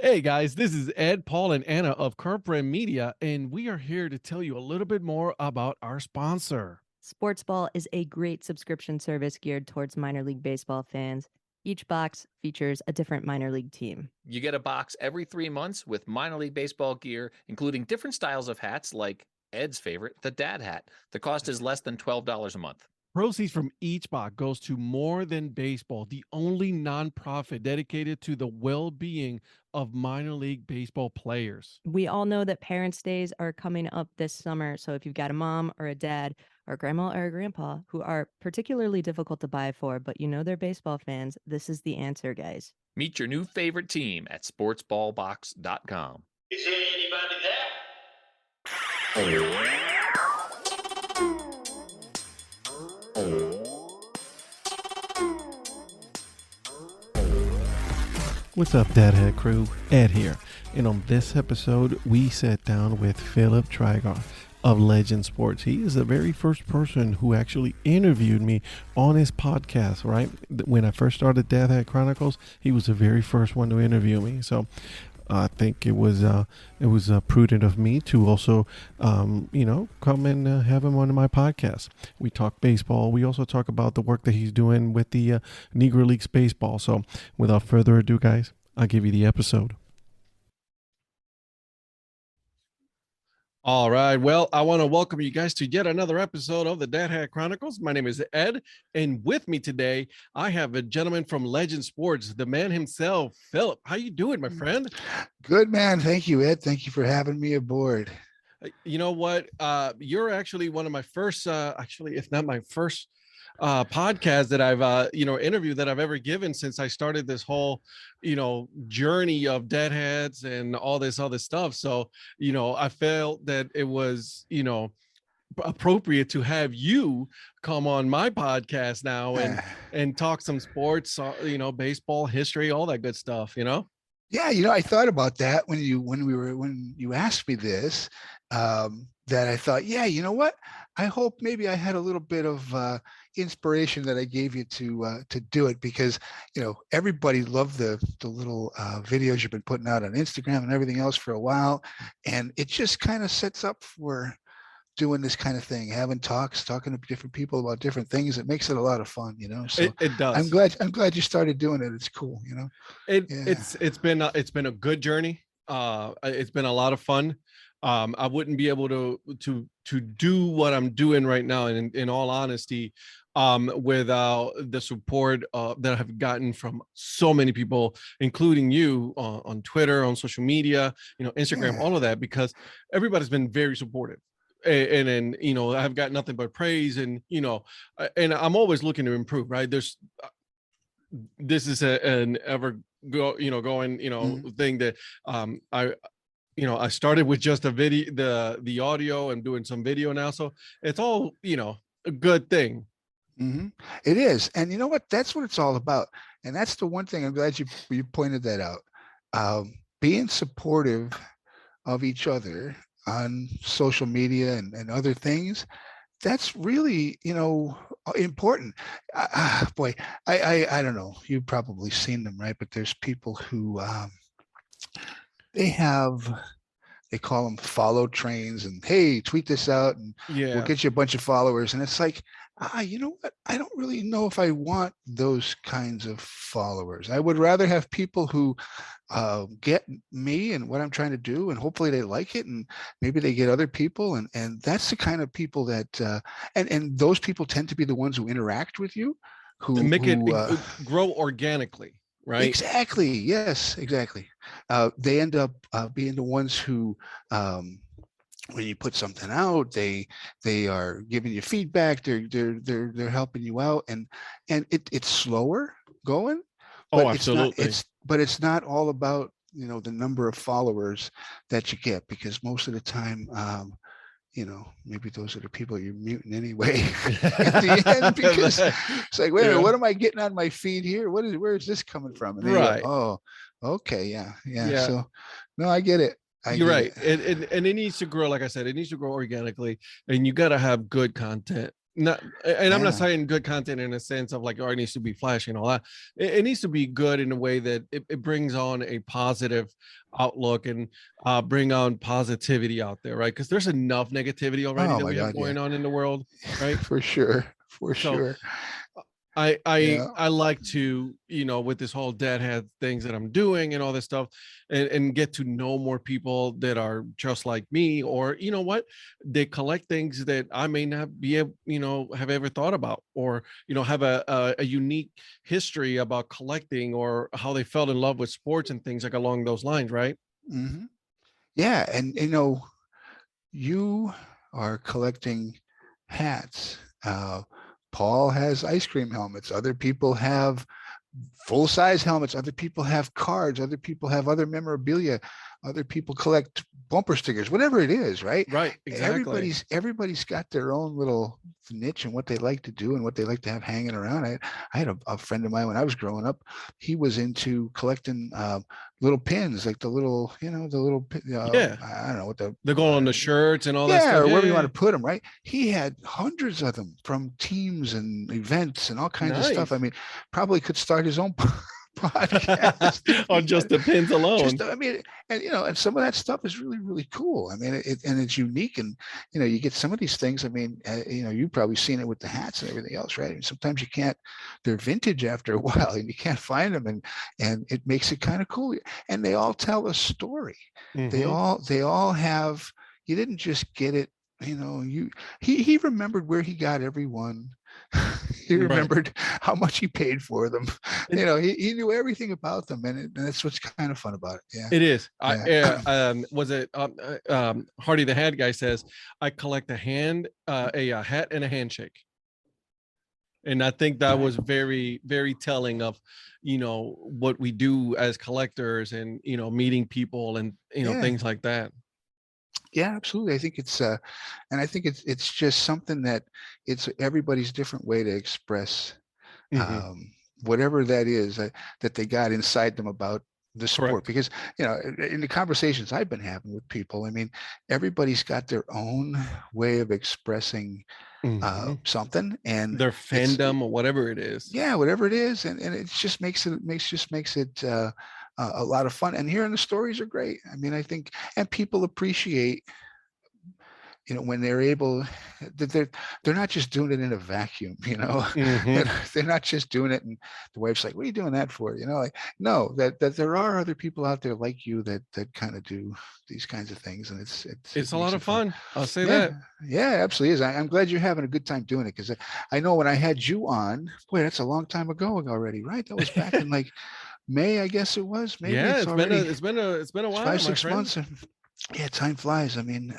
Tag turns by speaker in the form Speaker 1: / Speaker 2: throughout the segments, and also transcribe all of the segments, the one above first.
Speaker 1: Hey guys, this is Ed, Paul, and Anna of Curb Brand Media, and we are here to tell you a little bit more about our sponsor.
Speaker 2: Sportsball is a great subscription service geared towards minor league baseball fans. Each box features a different minor league team.
Speaker 3: You get a box every 3 months with minor league baseball gear, including different styles of hats like Ed's favorite, the dad hat. The cost is less than $12 a month.
Speaker 1: Proceeds from each box goes to More Than Baseball, the only nonprofit dedicated to the well-being of minor league baseball players.
Speaker 2: We all know that Parents' Days are coming up this summer, so if you've got a mom or a dad or a grandma or a grandpa who are particularly difficult to buy for, but you know they're baseball fans, this is the answer, guys.
Speaker 3: Meet your new favorite team at sportsballbox.com.
Speaker 4: Is there anybody
Speaker 1: What's up, Dadhead crew? Ed here. And on this episode, we sat down with Philip Trigar of Legend Sports. He is the very first person who actually interviewed me on his podcast, right? When I first started Dadhead Chronicles, he was the very first one to interview me. So I think it was prudent of me to also, come and have him on my podcast. We talk baseball. We also talk about the work that he's doing with the Negro Leagues baseball. So without further ado, guys, I'll give you the episode. All right. Well, I want to welcome you guys to yet another episode of the Dad Hat Chronicles. My name is Ed, and with me today, I have a gentleman from Legend Sports, the man himself, Philip. How you doing, my friend?
Speaker 5: Good, man. Thank you, Ed. Thank you for having me aboard.
Speaker 1: You know what? You're actually one of my first, if not my first podcast that I've interview that I've ever given since I started this whole journey of deadheads and all this other stuff. So I felt that it was appropriate to have you come on my podcast now and talk some sports, baseball history, all that good stuff.
Speaker 5: Yeah, I thought about that when you asked me this, that I thought, yeah, you know what? I hope maybe I had a little bit of inspiration that I gave you to do it, because everybody loved the little videos you've been putting out on Instagram and everything else for a while, and it just kind of sets up for doing this kind of thing, having talking to different people about different things. It makes it a lot of fun, so
Speaker 1: it does.
Speaker 5: I'm glad you started doing it. It's cool.
Speaker 1: It's been a good journey. It's been a lot of fun. I wouldn't be able to do what I'm doing right now, in all honesty, without the support that I've gotten from so many people, including you on Twitter, on social media, Instagram, all of that, because everybody's been very supportive. And I've got nothing but praise, and I'm always looking to improve, right? This is an ever going thing that I started with just a video, the audio, and doing some video now, so it's all a good thing.
Speaker 5: Mm-hmm. It is. And you know what? That's what it's all about. And that's the one thing, I'm glad you pointed that out. Being supportive of each other on social media and other things, that's really, important. Boy, I don't know. You've probably seen them, right? But there's people who they call them follow trains, and hey, tweet this out and we'll get you a bunch of followers. And it's like, you know what? I don't really know if I want those kinds of followers. I would rather have people who get me and what I'm trying to do, and hopefully they like it, and maybe they get other people. And that's the kind of people that, and those people tend to be the ones who interact with you, who
Speaker 1: make it grow organically. Right.
Speaker 5: Exactly. Yes, exactly. They end up being the ones who, when you put something out, they are giving you feedback. They're helping you out, and it's slower going.
Speaker 1: Oh, absolutely.
Speaker 5: It's not all about the number of followers that you get, because most of the time, maybe those are the people you're muting anyway at the end, because it's like, wait a minute, what am I getting on my feed here? Where is this coming from? And
Speaker 1: right.
Speaker 5: Go, oh, okay. Yeah. So no, I get it.
Speaker 1: You're right. And it needs to grow. Like I said, it needs to grow organically, and you got to have good content not, and I'm not
Speaker 5: Yeah.
Speaker 1: saying good content in a sense of like, oh, it needs to be flashy and all that. It needs to be good in a way that it brings on a positive outlook and bring on positivity out there, right? Because there's enough negativity already
Speaker 5: Oh
Speaker 1: that
Speaker 5: my
Speaker 1: we have
Speaker 5: God, yeah.
Speaker 1: going on in the world, right?
Speaker 5: For sure. For
Speaker 1: So
Speaker 5: sure.
Speaker 1: I
Speaker 5: Yeah.
Speaker 1: like to, with this whole dad head things that I'm doing and all this stuff, and get to know more people that are just like me, or you know what, they collect things that I may not be able, have ever thought about, or have a unique history about collecting, or how they fell in love with sports and things like along those lines, right?
Speaker 5: Mhm. Yeah. And you are collecting hats. Paul has ice cream helmets. Other people have full-size helmets. Other people have cards. Other people have other memorabilia. Other people collect bumper stickers, whatever it is, right?
Speaker 1: Right, exactly.
Speaker 5: Everybody's got their own little niche and what they like to do and what they like to have hanging around. I had a friend of mine when I was growing up. He was into collecting little pins, like the little, the little,
Speaker 1: Yeah,
Speaker 5: I don't know what the,
Speaker 1: they're going on the shirts and all that
Speaker 5: yeah,
Speaker 1: stuff.
Speaker 5: or
Speaker 1: Yeah,
Speaker 5: wherever you
Speaker 1: yeah,
Speaker 5: want
Speaker 1: yeah.
Speaker 5: to put them, right? He had hundreds of them from teams and events and all kinds of stuff. I
Speaker 1: Nice.
Speaker 5: mean, probably could start his own podcast if
Speaker 1: On
Speaker 5: he
Speaker 1: just
Speaker 5: had
Speaker 1: the pins
Speaker 5: just,
Speaker 1: alone.
Speaker 5: I mean, and and some of that stuff is really, really cool. I mean, and it's unique, and you get some of these things. I mean, you've probably seen it with the hats and everything else, right? And sometimes you can't, they're vintage after a while, and you can't find them, and it makes it kind of cool. And they all tell a story. They
Speaker 1: Mhm.
Speaker 5: all have. You didn't just get it. He remembered where he got every one. He
Speaker 1: Right.
Speaker 5: remembered how much he paid for them.
Speaker 1: And
Speaker 5: He knew everything about them, and that's what's kind of fun about it. Yeah,
Speaker 1: it is.
Speaker 5: yeah,
Speaker 1: Was it Hardy the Hat guy says, I collect a hat and a handshake. And I think that was very, very telling of, what we do as collectors, and, meeting people, and,
Speaker 5: yeah,
Speaker 1: things like that.
Speaker 5: yeah. Absolutely. I think it's and I think it's just something that it's everybody's different way to express
Speaker 1: Mhm.
Speaker 5: um, whatever that is that they got inside them about the sport.
Speaker 1: Correct.
Speaker 5: Because in the conversations I've been having with people, I mean, everybody's got their own way of expressing
Speaker 1: Mhm.
Speaker 5: something, and
Speaker 1: Their
Speaker 5: it's
Speaker 1: fandom or whatever it is.
Speaker 5: yeah, whatever it is, and it just makes it a lot of fun. And hearing the stories are great. I mean, I think, and people appreciate when they're able, that they're not just doing it in a vacuum,
Speaker 1: Mhm.
Speaker 5: they're not just doing it and the wife's like, what are you doing that for, like, no, that there are other people out there like you that kind of do these kinds of things, and it
Speaker 1: It's a lot
Speaker 5: makes
Speaker 1: of
Speaker 5: it fun.
Speaker 1: fun. I'll say
Speaker 5: Yeah,
Speaker 1: that.
Speaker 5: yeah, absolutely is. I'm glad you're having a good time doing it, because I know when I had you on, boy, that's a long time ago already, right? That was back in like May, I guess it was. Maybe
Speaker 1: Yeah,
Speaker 5: it's already
Speaker 1: it's been a while,
Speaker 5: five,
Speaker 1: my
Speaker 5: six
Speaker 1: friend.
Speaker 5: months, and yeah, time flies. I mean,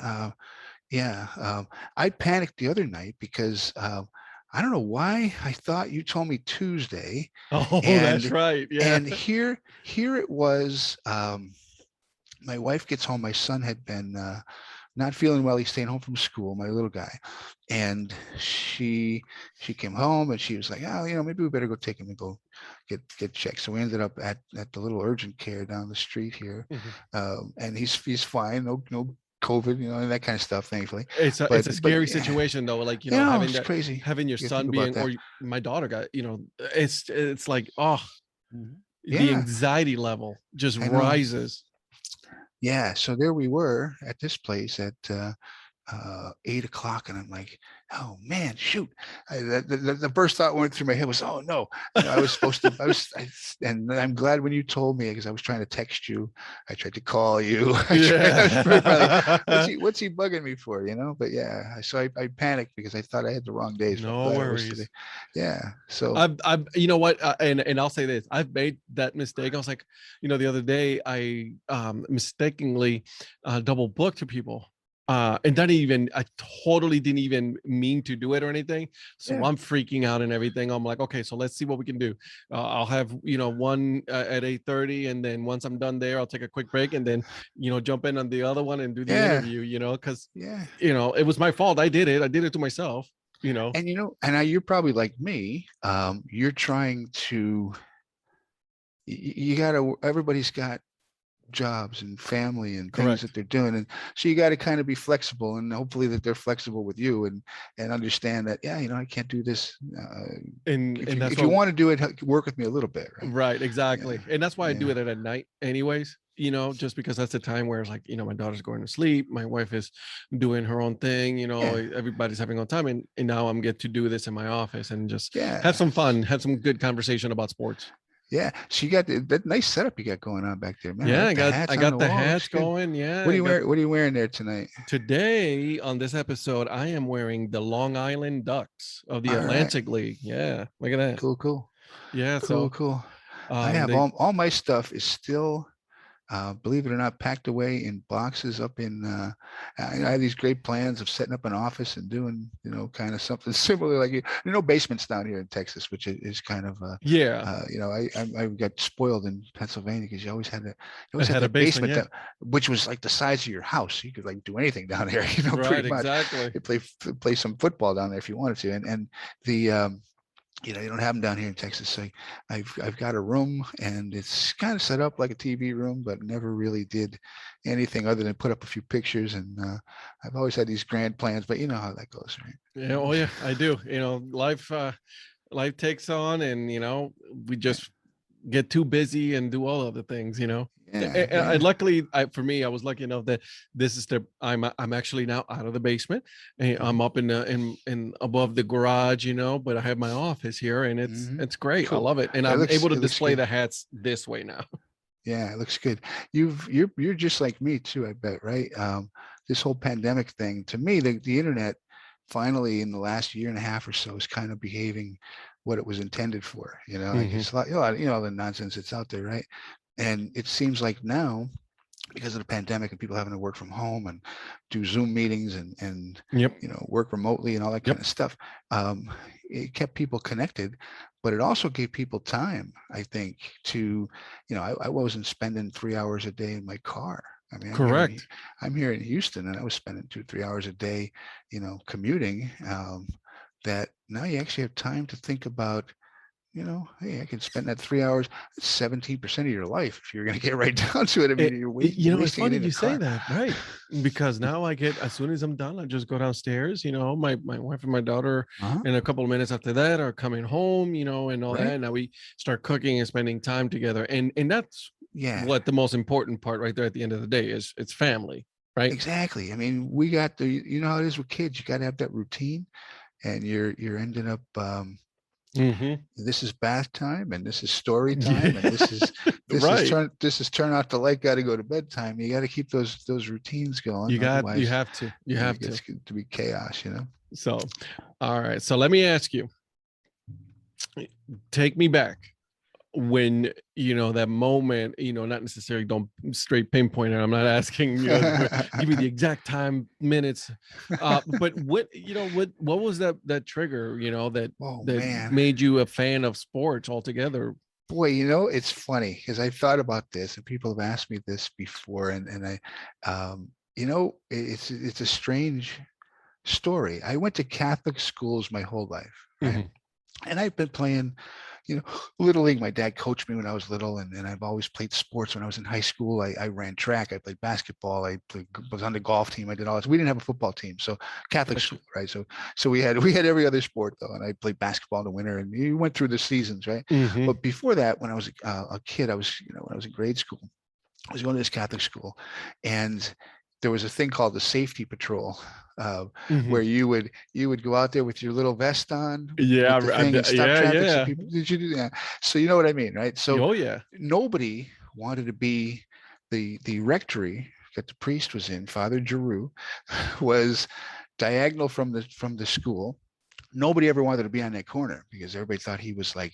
Speaker 5: yeah, I panicked the other night because I don't know why I thought you told me Tuesday,
Speaker 1: Oh, that's
Speaker 5: and
Speaker 1: right. Yeah.
Speaker 5: and here it was. My wife gets home. My son had been not feeling well. He's staying home from school, my little guy, and she came home and she was like, oh, maybe we better go take him and go get checked. So we ended up at the little urgent care down the street here,
Speaker 1: Mhm.
Speaker 5: and he's fine. No COVID, and that kind of stuff, thankfully.
Speaker 1: It's a
Speaker 5: But
Speaker 1: scary situation though, like,
Speaker 5: it's crazy.
Speaker 1: having your
Speaker 5: You think
Speaker 1: son
Speaker 5: about
Speaker 1: being,
Speaker 5: that.
Speaker 1: my daughter got, it's like, oh, the
Speaker 5: Yeah,
Speaker 1: anxiety level just
Speaker 5: I know.
Speaker 1: rises.
Speaker 5: Yeah, so there we were at this place at 8 o'clock, and I'm like, oh man, shoot. The first thought went through my head was, oh no, I was supposed to, and I'm glad when you told me, because I was trying to text you. I tried to call you. I was probably,
Speaker 1: Yeah.
Speaker 5: what's he bugging me for, but yeah, so I panicked because I thought I had the wrong days, but I'm
Speaker 1: No
Speaker 5: glad it was today.
Speaker 1: worries.
Speaker 5: Yeah, so
Speaker 1: You know what, and I'll say this: I've made that mistake. I was like, the other day, I mistakenly double booked to people, and that even I totally didn't even mean to do it or anything. So
Speaker 5: yeah,
Speaker 1: I'm freaking out and everything. I'm like, okay, so let's see what we can do. I'll have one at 8:30, and then once I'm done there, I'll take a quick break, and then jump in on the other one and do the
Speaker 5: yeah,
Speaker 1: interview. Because
Speaker 5: yeah.
Speaker 1: it was my fault. I did it. I did it to myself.
Speaker 5: And you're probably like me. You're trying to, you gotta, everybody's got jobs and family and things
Speaker 1: Correct.
Speaker 5: that they're doing. And so you got to kind of be flexible, and hopefully that they're flexible with you and understand that, yeah, I can't do this.
Speaker 1: And
Speaker 5: If
Speaker 1: that's
Speaker 5: you
Speaker 1: what
Speaker 5: want to do it, work with me a little bit. Right.
Speaker 1: right, exactly. And that's why I do
Speaker 5: Yeah.
Speaker 1: it at night anyways, just because that's the time where it's like, my daughter's going to sleep, my wife is doing her own thing,
Speaker 5: Yeah.
Speaker 1: everybody's having on time, and now I'm get to do this in my office and just
Speaker 5: Yeah.
Speaker 1: have some fun, have some good conversation about sports.
Speaker 5: Yeah. So you got that nice setup you got going on back there, man.
Speaker 1: Yeah,
Speaker 5: like
Speaker 1: I got the
Speaker 5: wall, looks
Speaker 1: hats
Speaker 5: good.
Speaker 1: going. Yeah.
Speaker 5: What are you wearing there tonight?
Speaker 1: Today on this episode, I am wearing the Long Island Ducks of the
Speaker 5: All right.
Speaker 1: Atlantic League. Yeah, look at that.
Speaker 5: Cool.
Speaker 1: Yeah,
Speaker 5: Cool. I have all my stuff is still, believe it or not, packed away in boxes up in, I have these great plans of setting up an office and doing, kind of something similar, like, basements down here in Texas, which is kind of,
Speaker 1: yeah.
Speaker 5: I got spoiled in Pennsylvania because you always had
Speaker 1: had a
Speaker 5: that
Speaker 1: basement,
Speaker 5: basement which was like the size of your house. You could like do anything down there,
Speaker 1: Right,
Speaker 5: pretty much.
Speaker 1: exactly.
Speaker 5: You play some football down there if you wanted to. And the, you don't have them down here in Texas. So I've got a room, and it's kind of set up like a TV room, but never really did anything other than put up a few pictures. And I've always had these grand plans, but you know how that goes, right?
Speaker 1: Yeah. Oh yeah, I do. Life takes on, and we just get too busy and do all of the things. And luckily, for me, I was lucky enough that this is I'm actually now out of the basement, and I'm up in above the garage, but I have my office here, and it's great.
Speaker 5: Cool.
Speaker 1: I love it, and I'm able to display the hats this way now.
Speaker 5: Yeah, it looks good. You're just like me too, I bet, right? This whole pandemic thing, to me, the internet finally in the last year and a half or so is kind of behaving what it was intended for. Like it's like, the nonsense that's out there, right? And it seems like now, because of the pandemic and people having to work from home and do Zoom meetings and
Speaker 1: Yep.
Speaker 5: Work remotely and all that kind of stuff, it kept people connected, but it also gave people time, I think, to, I wasn't spending 3 hours a day in my car. I mean,
Speaker 1: Correct.
Speaker 5: I'm here in Houston, and I was spending 2-3 hours a day, commuting. That now you actually have time to think about, hey, I can spend that 3 hours. That's 17% of your life if you're going to get right down to it. I mean, you're
Speaker 1: it's funny
Speaker 5: it in
Speaker 1: you
Speaker 5: the
Speaker 1: say
Speaker 5: car.
Speaker 1: that, right? Because now as soon as I'm done, I just go downstairs. My wife and my daughter, in a couple of minutes after that, are coming home. And all that. Now we start cooking and spending time together, and that's what the most important part right there at the end of the day is. It's family, right?
Speaker 5: Exactly. I mean, we got how it is with kids. You got to have that routine, and you're ending up. This is bath time, and this is story time, and this is this is turn out the light, got to go to bed time. You got to keep those routines going.
Speaker 1: You have to.
Speaker 5: It's to be chaos,
Speaker 1: So, all right. So let me ask you. Take me back when that moment. Not necessarily don't straight pinpoint it. I'm not asking you give me the exact time, minutes, but what was that trigger that made you a fan of sports altogether?
Speaker 5: Boy, it's funny because I thought about this, and people have asked me this before, and I it's a strange story. I went to Catholic schools my whole life, right? And I've been playing Little League. My dad coached me when I was little, and I've always played sports. When I was in high school, I ran track, I played basketball, was on the golf team, I did all this. We didn't have a football team, so Catholic school, right? So we had every other sport though, and I played basketball in the winter, and you went through the seasons, right? But before that, when I was a kid, I was when I was in grade school, I was going to this Catholic school, and there was a thing called the safety patrol, where you would go out there with your little vest on.
Speaker 1: Yeah,
Speaker 5: yeah. Did you do that? So you know what I mean, right? So
Speaker 1: yeah.
Speaker 5: Nobody wanted to be the rectory that the priest was in. Father Giroux was diagonal from the school. Nobody ever wanted to be on that corner because everybody thought he was like,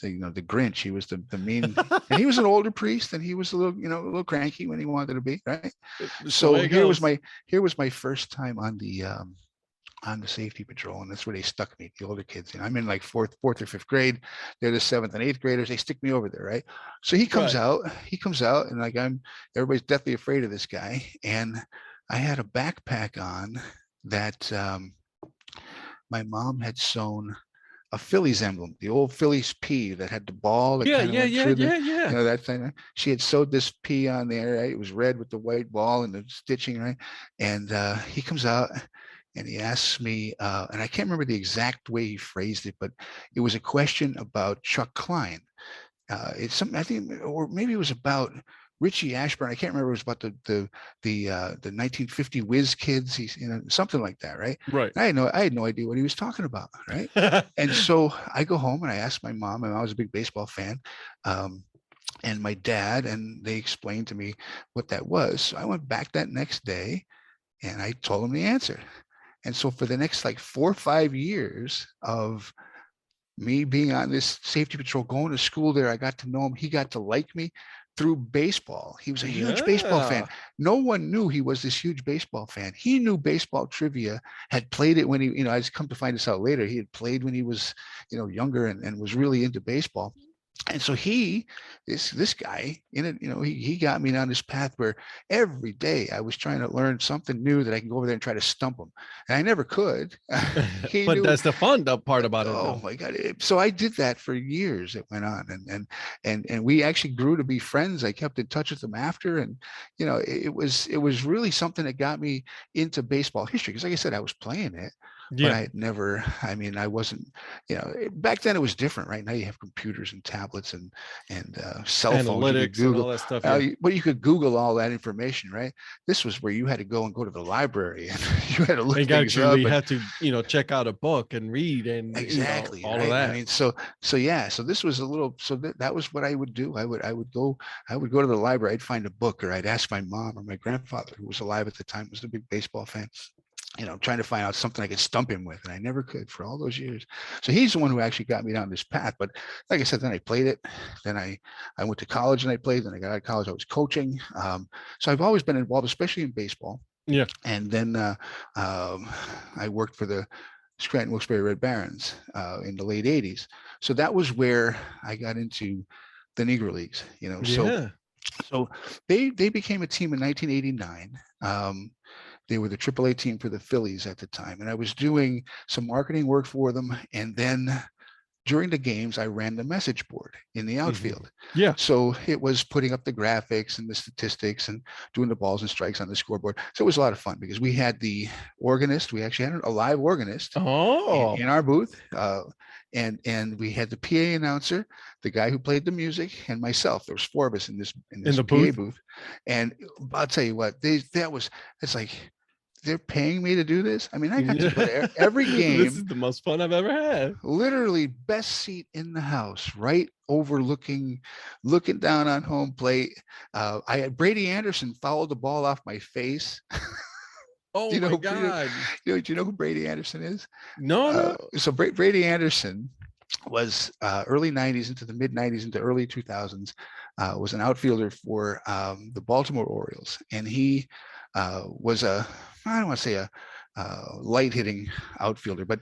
Speaker 5: the Grinch. He was the mean, and he was an older priest, and he was a little cranky when he wanted to be, right? So here was my first time on the safety patrol, and that's where they stuck me. The older kids, I'm in like fourth or fifth grade. They're the 7th and 8th graders. They stick me over there, right? So he comes out, and like everybody's deathly afraid of this guy, and I had a backpack on that. My mom had sewn a Phillies emblem, the old Phillies P that had the ball that
Speaker 1: Yeah,
Speaker 5: kind of
Speaker 1: yeah,
Speaker 5: went
Speaker 1: yeah,
Speaker 5: through the,
Speaker 1: yeah, yeah.
Speaker 5: you know, that thing. She had sewed this P on there, right? It was red with the white ball and the stitching, right? And he comes out and he asks me, and I can't remember the exact way he phrased it, but it was a question about Chuck Klein. It's something I think, or maybe it was about Richie Ashburn. I can't remember. It was about the 1950 Whiz Kids. He's, you know, something like that, right?
Speaker 1: Right.
Speaker 5: I had no idea what he was talking about, right? And so I go home and I ask my mom, and I was a big baseball fan, and my dad, and they explained to me what that was. So I went back that next day and I told them the answer. And so for the next like 4 or 5 years of me being on this safety patrol, going to school there, I got to know him. He got to like me through baseball. He was a huge baseball fan.
Speaker 1: Yeah.
Speaker 5: No one knew he was this huge baseball fan. He knew baseball trivia, had played it when he, you know, I just come to find this out later. He had played when he was, you know, younger and was really into baseball. And so this guy, in it, you know, he got me down this path where every day I was trying to learn something new that I can go over there and try to stump him, and I never could. He
Speaker 1: But
Speaker 5: knew.
Speaker 1: that's the fun part about it,
Speaker 5: Oh
Speaker 1: though.
Speaker 5: my God! So I did that for years. It went on, and we actually grew to be friends. I kept in touch with him after, and you know, it was really something that got me into baseball history. Because, like I said, I was playing it, but
Speaker 1: Yeah.
Speaker 5: I had never. I mean, I wasn't. You know, back then it was different. Right now you have computers and tablets and cell phones. You could
Speaker 1: Analytics and
Speaker 5: Google.
Speaker 1: all that stuff. Yeah.
Speaker 5: But you could Google all that information, right? This was where you had to go to the library and you had to look
Speaker 1: And you
Speaker 5: things up.
Speaker 1: actually
Speaker 5: and-
Speaker 1: had to, you know, check out a book and read and
Speaker 5: exactly,
Speaker 1: you know, all
Speaker 5: right?
Speaker 1: of that.
Speaker 5: I mean, so yeah, so this was a little, so that was what I would do. I would go to the library. I'd find a book, or I'd ask my mom or my grandfather, who was alive at the time, was a big baseball fan, you know, trying to find out something I could stump him with, and I never could for all those years. So he's the one who actually got me down this path. But like I said, then I played it. Then I went to college and I played. Then I got out of college. I was coaching. So I've always been involved, especially in baseball.
Speaker 1: Yeah.
Speaker 5: And then I worked for the Scranton Wilkes-Barre Red Barons in the late 80s. So that was where I got into the Negro Leagues, you know.
Speaker 1: Yeah.
Speaker 5: So they became a team in 1989. They were the AAA team for the Phillies at the time. And I was doing some marketing work for them. And then during the games, I ran the message board in the outfield.
Speaker 1: Yeah.
Speaker 5: So it was putting up the graphics and the statistics and doing the balls and strikes on the scoreboard. So it was a lot of fun because we had the organist. We actually had a live organist
Speaker 1: Oh.
Speaker 5: in our booth. And we had the PA announcer, the guy who played the music, and myself. There was 4 of us in this
Speaker 1: the
Speaker 5: PA
Speaker 1: booth?
Speaker 5: booth. And I'll tell you what, it's like, they're paying me to do this. I mean, I got to play every game.
Speaker 1: This is the most fun I've ever had.
Speaker 5: Literally best seat in the house, right overlooking, looking down on home plate. I had Brady Anderson fouled the ball off my face.
Speaker 1: Oh
Speaker 5: You know
Speaker 1: my
Speaker 5: who
Speaker 1: God.
Speaker 5: Do you know who Brady Anderson is?
Speaker 1: No, no.
Speaker 5: So Brady Anderson was early 90s into the mid 90s into early 2000s, was an outfielder for the Baltimore Orioles. And he was I don't want to say a light hitting outfielder, but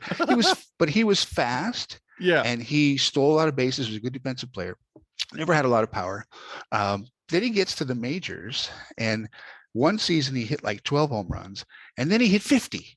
Speaker 5: he was fast.
Speaker 1: Yeah.
Speaker 5: And he stole a lot of bases, was a good defensive player, never had a lot of power. Then he gets to the majors, and one season he hit like 12 home runs, and then he hit 50.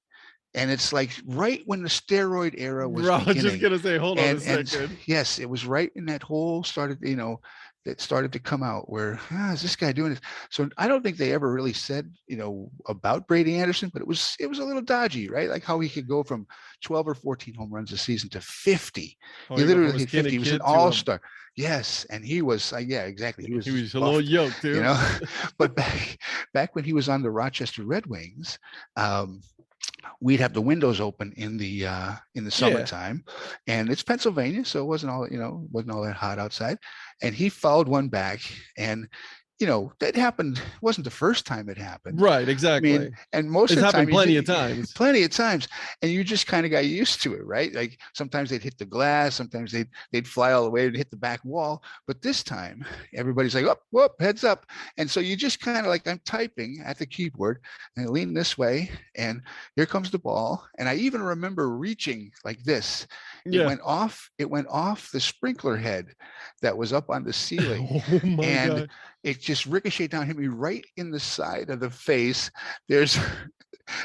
Speaker 5: And it's like right when the steroid era was
Speaker 1: Bro, I was
Speaker 5: beginning.
Speaker 1: just gonna say, hold on a
Speaker 5: And
Speaker 1: second.
Speaker 5: yes, it was right in that whole started, you know, that started to come out where, is this guy doing this? So I don't think they ever really said, you know, about Brady Anderson, but it was a little dodgy, right? Like how he could go from 12 or 14 home runs a season to 50.
Speaker 1: Oh,
Speaker 5: He
Speaker 1: you go from
Speaker 5: literally
Speaker 1: a
Speaker 5: hit
Speaker 1: skinny
Speaker 5: 50. He was
Speaker 1: kid
Speaker 5: an
Speaker 1: to a-
Speaker 5: all-star. Yes. And he was, yeah, exactly. He was
Speaker 1: a
Speaker 5: buffed,
Speaker 1: little yoked too.
Speaker 5: you know, but back when he was on the Rochester Red Wings, we'd have the windows open in the summertime, and it's Pennsylvania, so it wasn't all that hot outside. And he fouled one back, and you know, that happened. It wasn't the first time it happened.
Speaker 1: Right,
Speaker 5: I
Speaker 1: exactly.
Speaker 5: mean, and most
Speaker 1: It's
Speaker 5: of the time,
Speaker 1: happened plenty of times.
Speaker 5: plenty of times, and you just kind of got used to it, right? Like sometimes they'd hit the glass, sometimes they'd fly all the way and hit the back wall. But this time, everybody's like, "Up, whoop, heads up!" And so you just kind of like, I'm typing at the keyboard and I lean this way, and here comes the ball. And I even remember reaching like this.
Speaker 1: Yeah.
Speaker 5: It went off the sprinkler head that was up on the ceiling.
Speaker 1: Oh my
Speaker 5: And
Speaker 1: God.
Speaker 5: it just ricocheted down, hit me right in the side of the face. There's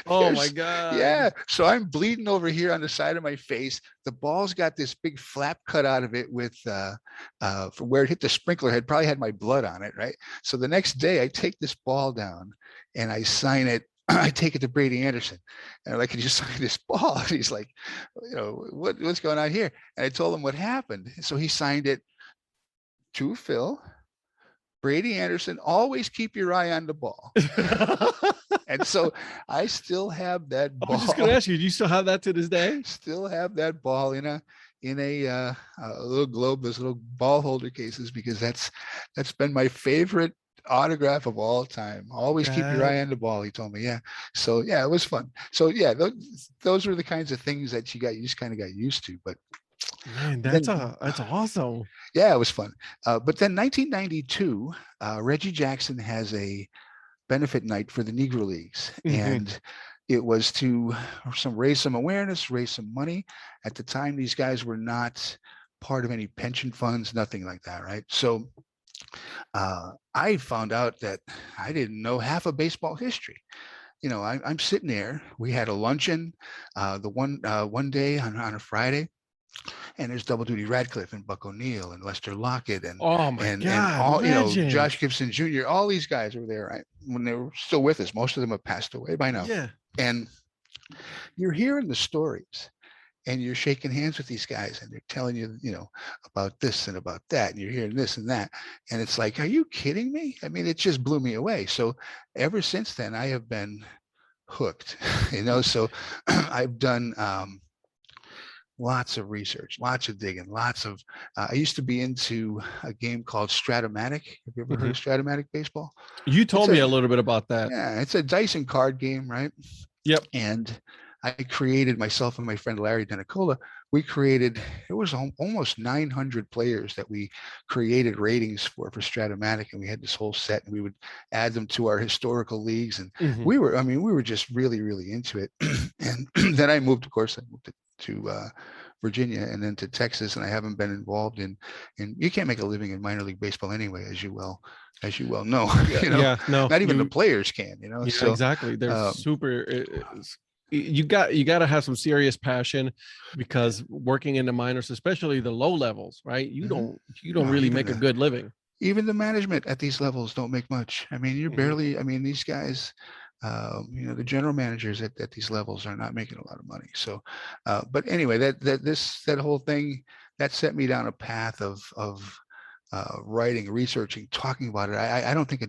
Speaker 1: Oh my
Speaker 5: There's-
Speaker 1: God.
Speaker 5: Yeah. So I'm bleeding over here on the side of my face. The ball's got this big flap cut out of it with from where it hit the sprinkler head, probably had my blood on it, right? So the next day I take this ball down and I sign it. I take it to Brady Anderson and I'm like, "Can you sign this ball?" And he's like, what's going on here? And I told him what happened. So he signed it to Phil. Brady Anderson, always keep your eye on the ball. And so I still have that
Speaker 1: I
Speaker 5: ball.
Speaker 1: was just gonna ask you, do you still have that to this day?
Speaker 5: Still have that ball in a little globe, those little ball holder cases, because that's been my favorite autograph of all time. Always keep your eye on the ball, he told me. Yeah. So yeah, it was fun. So yeah, those were the kinds of things that you just kind of got used to. But
Speaker 1: Man, that's awesome.
Speaker 5: yeah, it was fun. But then 1992, Reggie Jackson has a benefit night for the Negro Leagues. And it was to raise some awareness, raise some money. At the time, these guys were not part of any pension funds, nothing like that, right? So I found out that I didn't know half of baseball history. I'm sitting there. We had a luncheon one day on a Friday. And there's double duty Radcliffe and Buck O'Neill and Lester Lockett and
Speaker 1: Oh my
Speaker 5: and
Speaker 1: God,
Speaker 5: all
Speaker 1: legends.
Speaker 5: Josh Gibson Jr. All these guys were there, right, when they were still with us. Most of them have passed away by now.
Speaker 1: Yeah.
Speaker 5: And you're hearing the stories and you're shaking hands with these guys and they're telling you, about this and about that, and you're hearing this and that. And it's like, are you kidding me? I mean, it just blew me away. So ever since then, I have been hooked, so I've done lots of research, lots of digging, lots of, I used to be into a game called Stratomatic. Have you ever heard of Stratomatic baseball?
Speaker 1: You told me a little bit about that.
Speaker 5: Yeah, it's a dice and card game, right?
Speaker 1: Yep.
Speaker 5: And I created, myself and my friend Larry Denicola, we created, it was almost 900 players that we created ratings for Stratomatic, and we had this whole set, and we would add them to our historical leagues, and we were just really, really into it. And then I moved to Virginia and then to Texas, and I haven't been involved in you can't make a living in minor league baseball anyway, as you well know.
Speaker 1: No,
Speaker 5: not even the players can,
Speaker 1: Yeah,
Speaker 5: so
Speaker 1: exactly. They're you got to have some serious passion, because working in the minors, especially the low levels, right? You don't really make a good living.
Speaker 5: Even the management at these levels don't make much. I mean, you're barely, I mean, these guys, the general managers at these levels are not making a lot of money. So, but anyway, that whole thing, that set me down a path of writing, researching, talking about it. I don't think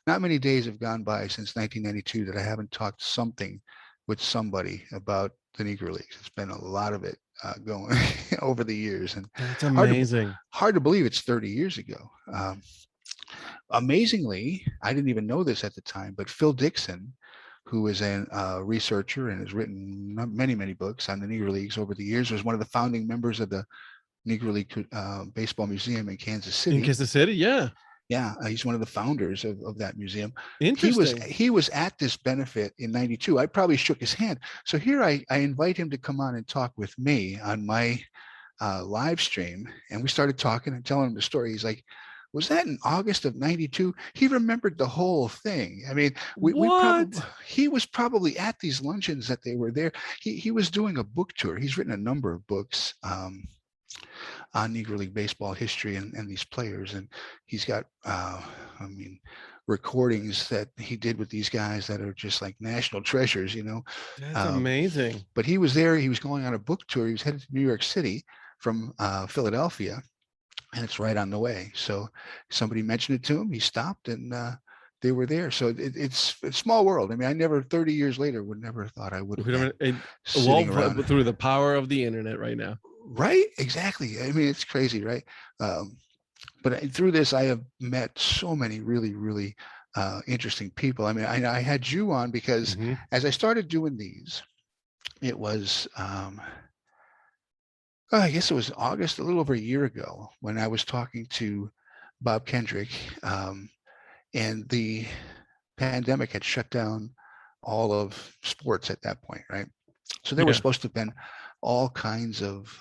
Speaker 5: not many days have gone by since 1992 that I haven't talked something with somebody about the Negro Leagues. It's been a lot of it going over the years, and
Speaker 1: that's amazing.
Speaker 5: Hard to believe it's 30 years ago. Amazingly, I didn't even know this at the time, but Phil Dixon, who is a researcher and has written many, many books on the Negro Leagues over the years, was one of the founding members of the Negro League Baseball Museum in Kansas City.
Speaker 1: In Kansas City, yeah.
Speaker 5: Yeah, he's one of the founders of that museum.
Speaker 1: Interesting.
Speaker 5: He was at this benefit in '92. I probably shook his hand. So here I invite him to come on and talk with me on my live stream, and we started talking and telling him the story. He's like, "Was that in August of '92?" He remembered the whole thing. I mean, he was probably at these luncheons that they were there. He was doing a book tour. He's written a number of books on Negro League baseball history and these players. And he's got, recordings that he did with these guys that are just like national treasures,
Speaker 1: That's amazing.
Speaker 5: But he was there. He was going on a book tour. He was headed to New York City from Philadelphia, and it's right on the way. So somebody mentioned it to him. He stopped, and they were there. So it's a small world. I mean, 30 years later, would never have thought I would have been
Speaker 1: through the power of the internet right now.
Speaker 5: Right. Exactly. I mean, it's crazy, right? But through this, I have met so many really, really interesting people. I mean, I had you on because as I started doing these, it was, I guess it was August, a little over a year ago, when I was talking to Bob Kendrick, and the pandemic had shut down all of sports at that point, right? So there were supposed to have been all kinds of,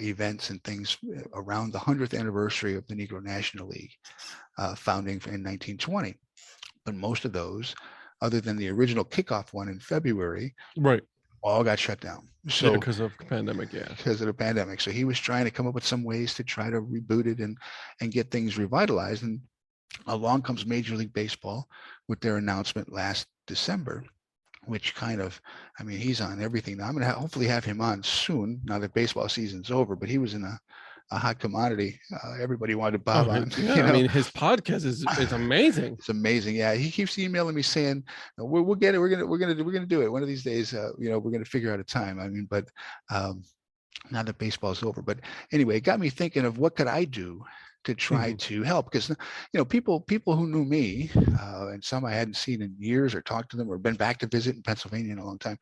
Speaker 5: events and things around the 100th anniversary of the Negro National League, founding in 1920. But most of those other than the original kickoff one in February,
Speaker 1: Right.
Speaker 5: all got shut down.
Speaker 1: So
Speaker 5: So
Speaker 1: because of pandemic, yeah.
Speaker 5: because of the pandemic. So he was trying to come up with some ways to try to reboot it and get things revitalized. And along comes Major League Baseball with their announcement last December, which kind of, I mean, he's on everything now. I'm going to hopefully have him on soon now that baseball season's over, but he was in a hot commodity. Everybody wanted Bob
Speaker 1: Oh,
Speaker 5: on.
Speaker 1: yeah,
Speaker 5: you
Speaker 1: I
Speaker 5: know?
Speaker 1: mean, his podcast is amazing.
Speaker 5: It's amazing. Yeah, he keeps emailing me saying, "We'll get it. We're gonna do it one of these days. We're gonna figure out a time." I mean, but now that baseball's over. But anyway, it got me thinking of what could I do to try to help, because people who knew me, and some I hadn't seen in years or talked to them or been back to visit in Pennsylvania in a long time,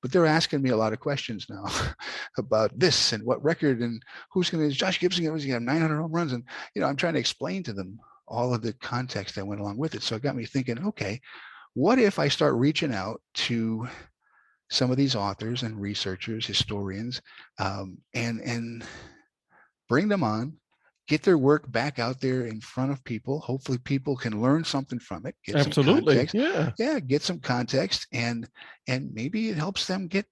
Speaker 5: but they're asking me a lot of questions now about this and what record and who's going to, is Josh Gibson going to have 900 home runs, and I'm trying to explain to them all of the context that went along with it. So it got me thinking, okay, what if I start reaching out to some of these authors and researchers, historians, and bring them on, get their work back out there in front of people. Hopefully people can learn something from it. Get
Speaker 1: Absolutely.
Speaker 5: some context.
Speaker 1: Yeah.
Speaker 5: Get some context, and maybe it helps them get,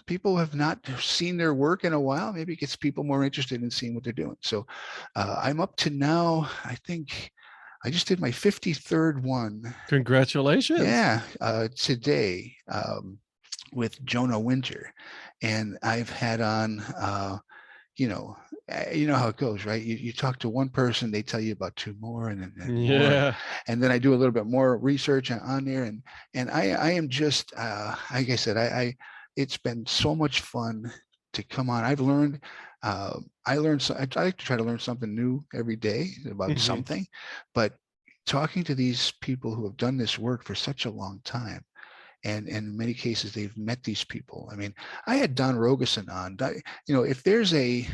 Speaker 5: people have not seen their work in a while. Maybe it gets people more interested in seeing what they're doing. So I'm up to now, I think I just did my 53rd one.
Speaker 1: Congratulations.
Speaker 5: Yeah. Today, with Jonah Winter, and I've had on, you know how it goes, right? You talk to one person, they tell you about two more, and then more. And then I do a little bit more research on there, and I am just, like I said, I it's been so much fun to come on. I've learned, I like to try to learn something new every day about something, but talking to these people who have done this work for such a long time, and in many cases they've met these people. I mean, I had Don Rogerson on. If there's a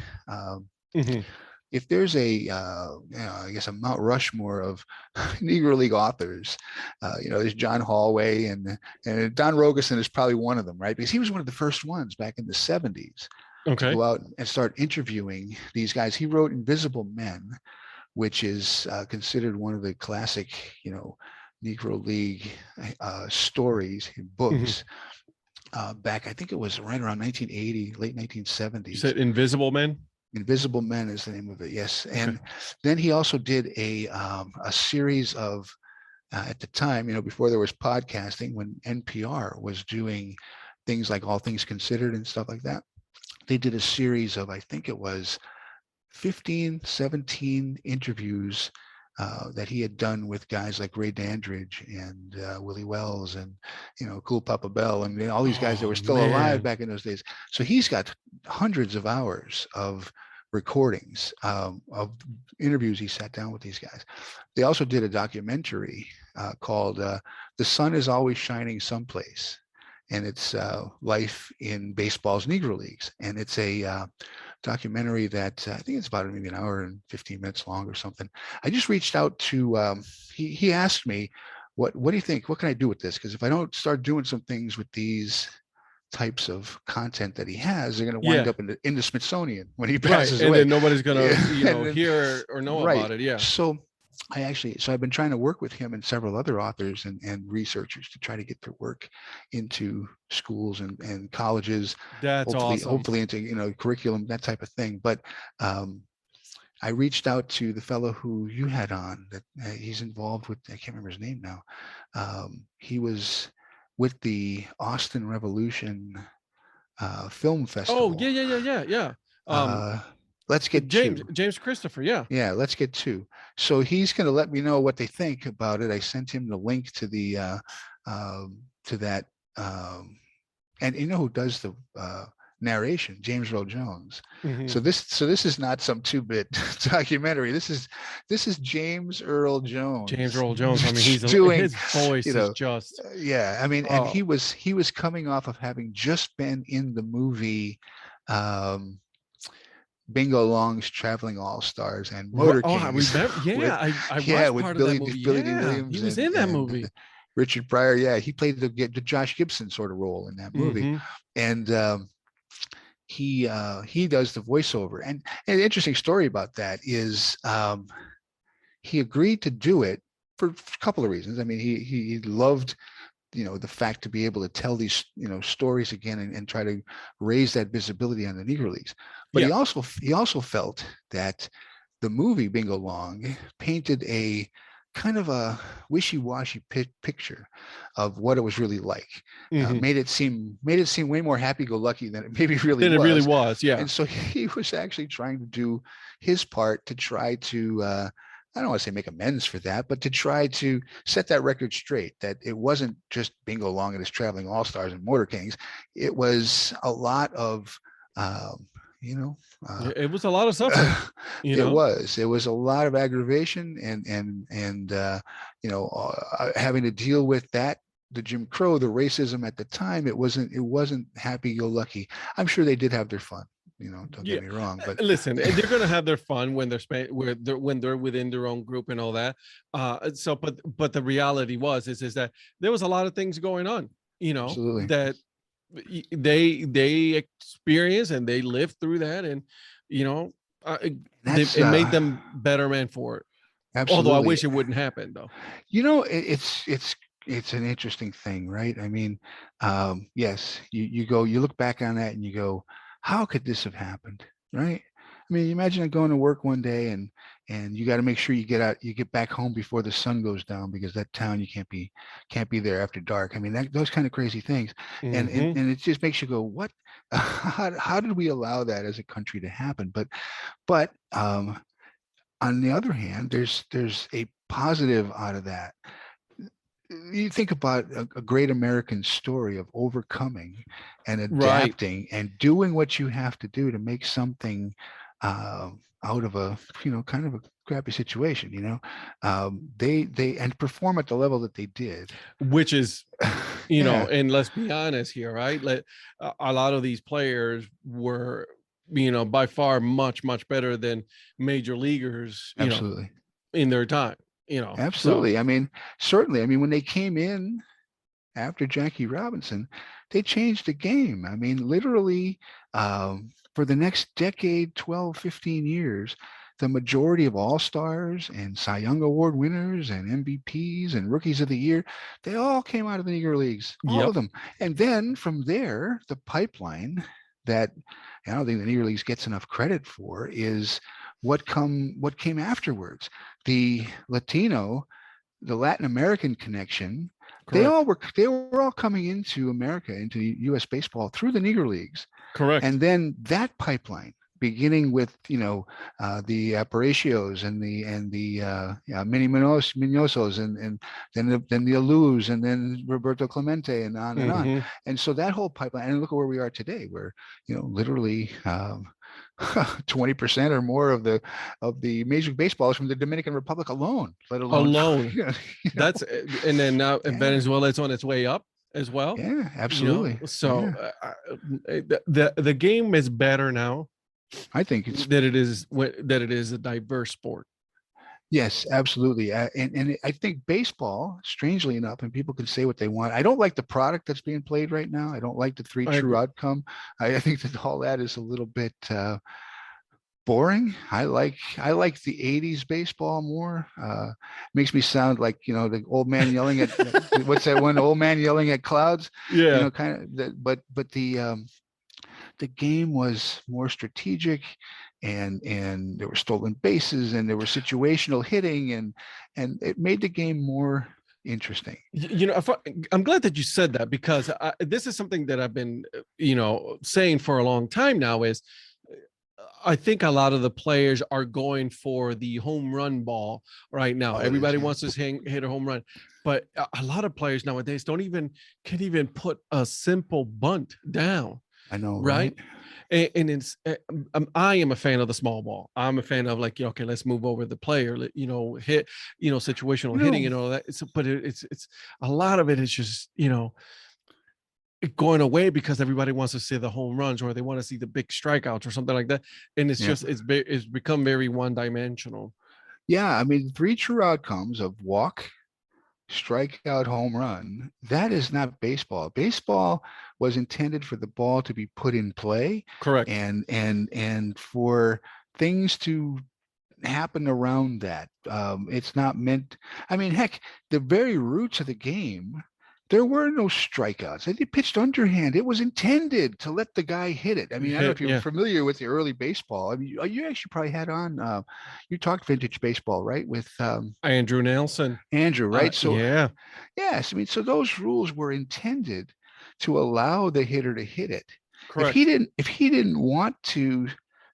Speaker 5: I guess a Mount Rushmore of Negro League authors, there's John Hallway, and Don Rogerson is probably one of them, right? Because he was one of the first ones back in the 70s to go out and start interviewing these guys. He wrote Invisible Men, which is considered one of the classic, Negro League stories, books, back, I think it was right around 1980, late 1970s.
Speaker 1: You said Invisible Men?
Speaker 5: Invisible Men is the name of it, yes. And then he also did a series of, at the time, before there was podcasting, when NPR was doing things like All Things Considered and stuff like that, they did a series of, I think it was 15, 17 interviews that he had done with guys like Ray Dandridge and Willie Wells and, Cool Papa Bell, and all these guys that were still alive back in those days. So he's got hundreds of hours of recordings of interviews he sat down with these guys. They also did a documentary called The Sun is Always Shining Someplace, and it's life in baseball's Negro Leagues. And it's a documentary that I think it's about maybe an hour and 15 minutes long or something. I just reached out to, he asked me, what do you think? What can I do with this? Because if I don't start doing some things with these types of content that he has, they're going to wind up in the Smithsonian when he passes away.
Speaker 1: And then nobody's going to hear or know about it. Yeah.
Speaker 5: So I've been trying to work with him and several other authors and researchers to try to get their work into schools and colleges.
Speaker 1: That's awesome.
Speaker 5: Hopefully into, curriculum, that type of thing. But I reached out to the fellow who you had on, that he's involved with, I can't remember his name now. He was with the Austin Revolution Film Festival.
Speaker 1: Oh, yeah.
Speaker 5: Let's get
Speaker 1: James Christopher. Yeah.
Speaker 5: Let's get two. So he's going to let me know what they think about it. I sent him the link to the to that, and you know who does the narration? James Earl Jones. So this is not some 2-bit documentary. This is James Earl Jones.
Speaker 1: James Earl Jones. I mean, he's
Speaker 5: doing,
Speaker 1: his voice is just.
Speaker 5: Yeah, I mean, and he was coming off of having just been in the movie. Bingo Long's Traveling All Stars and Motor Kings.
Speaker 1: I remember. I watched
Speaker 5: with
Speaker 1: part
Speaker 5: Billy,
Speaker 1: of that movie.
Speaker 5: Billy D. Williams.
Speaker 1: He was in that movie.
Speaker 5: Richard Pryor. Yeah, he played the Josh Gibson sort of role in that movie, and he does the voiceover. And an interesting story about that is he agreed to do it for a couple of reasons. I mean, he loved the fact to be able to tell these, stories again and try to raise that visibility on the Negro Leagues. But
Speaker 1: Yeah.
Speaker 5: he also felt that the movie Bingo Long painted a kind of a wishy-washy picture of what it was really like.
Speaker 1: Mhm.
Speaker 5: Made it seem way more happy-go-lucky than it maybe really
Speaker 1: Than it
Speaker 5: was.
Speaker 1: really was. Yeah.
Speaker 5: And so he was actually trying to do his part to try to, I don't want to say make amends for that, but to try to set that record straight, that it wasn't just Bingo Long and his Traveling All-Stars and Motor Kings. It was a lot of,
Speaker 1: It was a lot of suffering.
Speaker 5: it was a lot of aggravation and having to deal with that, the Jim Crow, the racism at the time. It wasn't happy-go-lucky. I'm sure they did have their fun. Don't get me wrong, but
Speaker 1: listen, they're gonna have their fun when they're within their own group and all that. But the reality is that there was a lot of things going on,
Speaker 5: Absolutely.
Speaker 1: that they experienced and they lived through that, and it made them better men for it.
Speaker 5: Absolutely.
Speaker 1: Although I wish it wouldn't happen, though.
Speaker 5: It's an interesting thing, right? I mean, yes, you look back on that and you go, how could this have happened, right? I mean, imagine going to work one day and you got to make sure you get back home before the sun goes down, because that town you can't be there after dark. I mean, those kind of crazy things, and it just makes you go, what? How did we allow that as a country to happen? But on the other hand, there's a positive out of that. You think about a great American story of overcoming and adapting and doing what you have to do to make something out of a kind of a crappy situation. They and perform at the level that they did,
Speaker 1: which is
Speaker 5: Yeah.
Speaker 1: and let's be honest here, right? A lot of these players were by far much better than major leaguers
Speaker 5: Absolutely.
Speaker 1: In their time.
Speaker 5: Absolutely.
Speaker 1: So.
Speaker 5: I mean, certainly. I mean, when they came in after Jackie Robinson, they changed the game. I mean, literally, for the next decade, 12, 15 years, the majority of All-Stars and Cy Young Award winners and MVPs and Rookies of the Year, they all came out of the Negro Leagues, all of them. And then from there, the pipeline that I don't think the Negro Leagues gets enough credit for is what came afterwards. The Latin American connection.
Speaker 1: Correct.
Speaker 5: They were all coming into America, into U.S. baseball through the Negro Leagues.
Speaker 1: Correct.
Speaker 5: And then that pipeline, beginning with the Aparicios and the Mini Minosos and then the Alous and then Roberto Clemente and on and on. And so that whole pipeline, and look at where we are today, where literally 20% or more of the Major League Baseball is from the Dominican Republic alone, let alone.
Speaker 1: That's and then now Venezuela is on its way up as well.
Speaker 5: Yeah, absolutely.
Speaker 1: So the game is better now.
Speaker 5: I think it's
Speaker 1: that it is a diverse sport.
Speaker 5: Yes, absolutely. And I think baseball, strangely enough, and people can say what they want, I don't like the product that's being played right now. I don't like the three true outcome. I think that all that is a little bit boring. I like the 80s baseball more. Makes me sound like the old man yelling at what's that one, old man yelling at clouds.
Speaker 1: Yeah,
Speaker 5: kind of. But the game was more strategic, and there were stolen bases and there were situational hitting, and it made the game more interesting.
Speaker 1: I'm glad that you said that, because this is something that I've been saying for a long time now. Is I think a lot of the players are going for the home run ball right now. Everybody wants to hit a home run, but a lot of players nowadays can't even put a simple bunt down.
Speaker 5: I know,
Speaker 1: right? And it's I am a fan of the small ball. I'm a fan of okay, let's move over the player, hit, situational hitting and all that. But it's a lot of it is just going away because everybody wants to see the home runs, or they want to see the big strikeouts or something like that, and it's just it's become very one-dimensional.
Speaker 5: Yeah, I mean, 3 true outcomes of walk, strikeout, home run, that is not baseball. Baseball was intended for the ball to be put in play.
Speaker 1: Correct.
Speaker 5: And for things to happen around that. It's not meant, I mean, heck, the very roots of the game There were no strikeouts. They pitched underhand. It was intended to let the guy hit it. I mean, I don't know if you're
Speaker 1: Yeah.
Speaker 5: familiar with the early baseball. I mean, you actually probably had on, you talked vintage baseball, right? With
Speaker 1: Andrew Nelson.
Speaker 5: Andrew, right? So
Speaker 1: Yeah,
Speaker 5: yes, I mean, so those rules were intended to allow the hitter to hit it.
Speaker 1: correct.
Speaker 5: If he didn't want to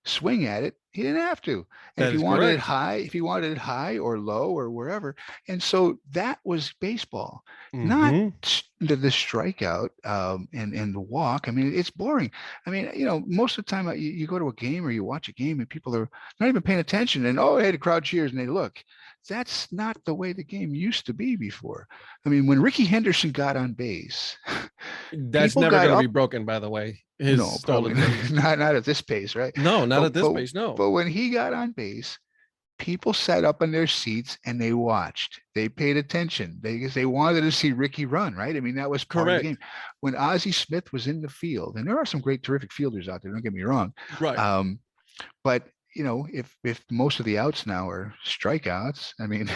Speaker 5: swing at it, he didn't have to. And
Speaker 1: That
Speaker 5: if he
Speaker 1: is
Speaker 5: wanted it
Speaker 1: correct.
Speaker 5: high, if he wanted it high or low or wherever. And so that was baseball, not
Speaker 1: Mhm.
Speaker 5: the strikeout and the walk. I mean, it's boring. I mean, most of the time you go to a game or you watch a game and people are not even paying attention and, oh, hey, the crowd cheers and they look. That's not the way the game used to be before. I mean, when Ricky Henderson got on base,
Speaker 1: That's
Speaker 5: people
Speaker 1: never
Speaker 5: got
Speaker 1: going to be
Speaker 5: up.
Speaker 1: broken, by the way. His
Speaker 5: No, probably
Speaker 1: stolen base.
Speaker 5: not at this pace, right?
Speaker 1: No, not
Speaker 5: But
Speaker 1: at this
Speaker 5: but
Speaker 1: pace. No.
Speaker 5: but when he got on base, people sat up in their seats and they watched. They paid attention. Because they wanted to see Ricky run, right? I mean, that was part of the
Speaker 1: Correct.
Speaker 5: game. When Ozzie Smith was in the field, and there are some great, terrific fielders out there, don't get me wrong.
Speaker 1: Right.
Speaker 5: But if most of the outs now are strikeouts, I mean,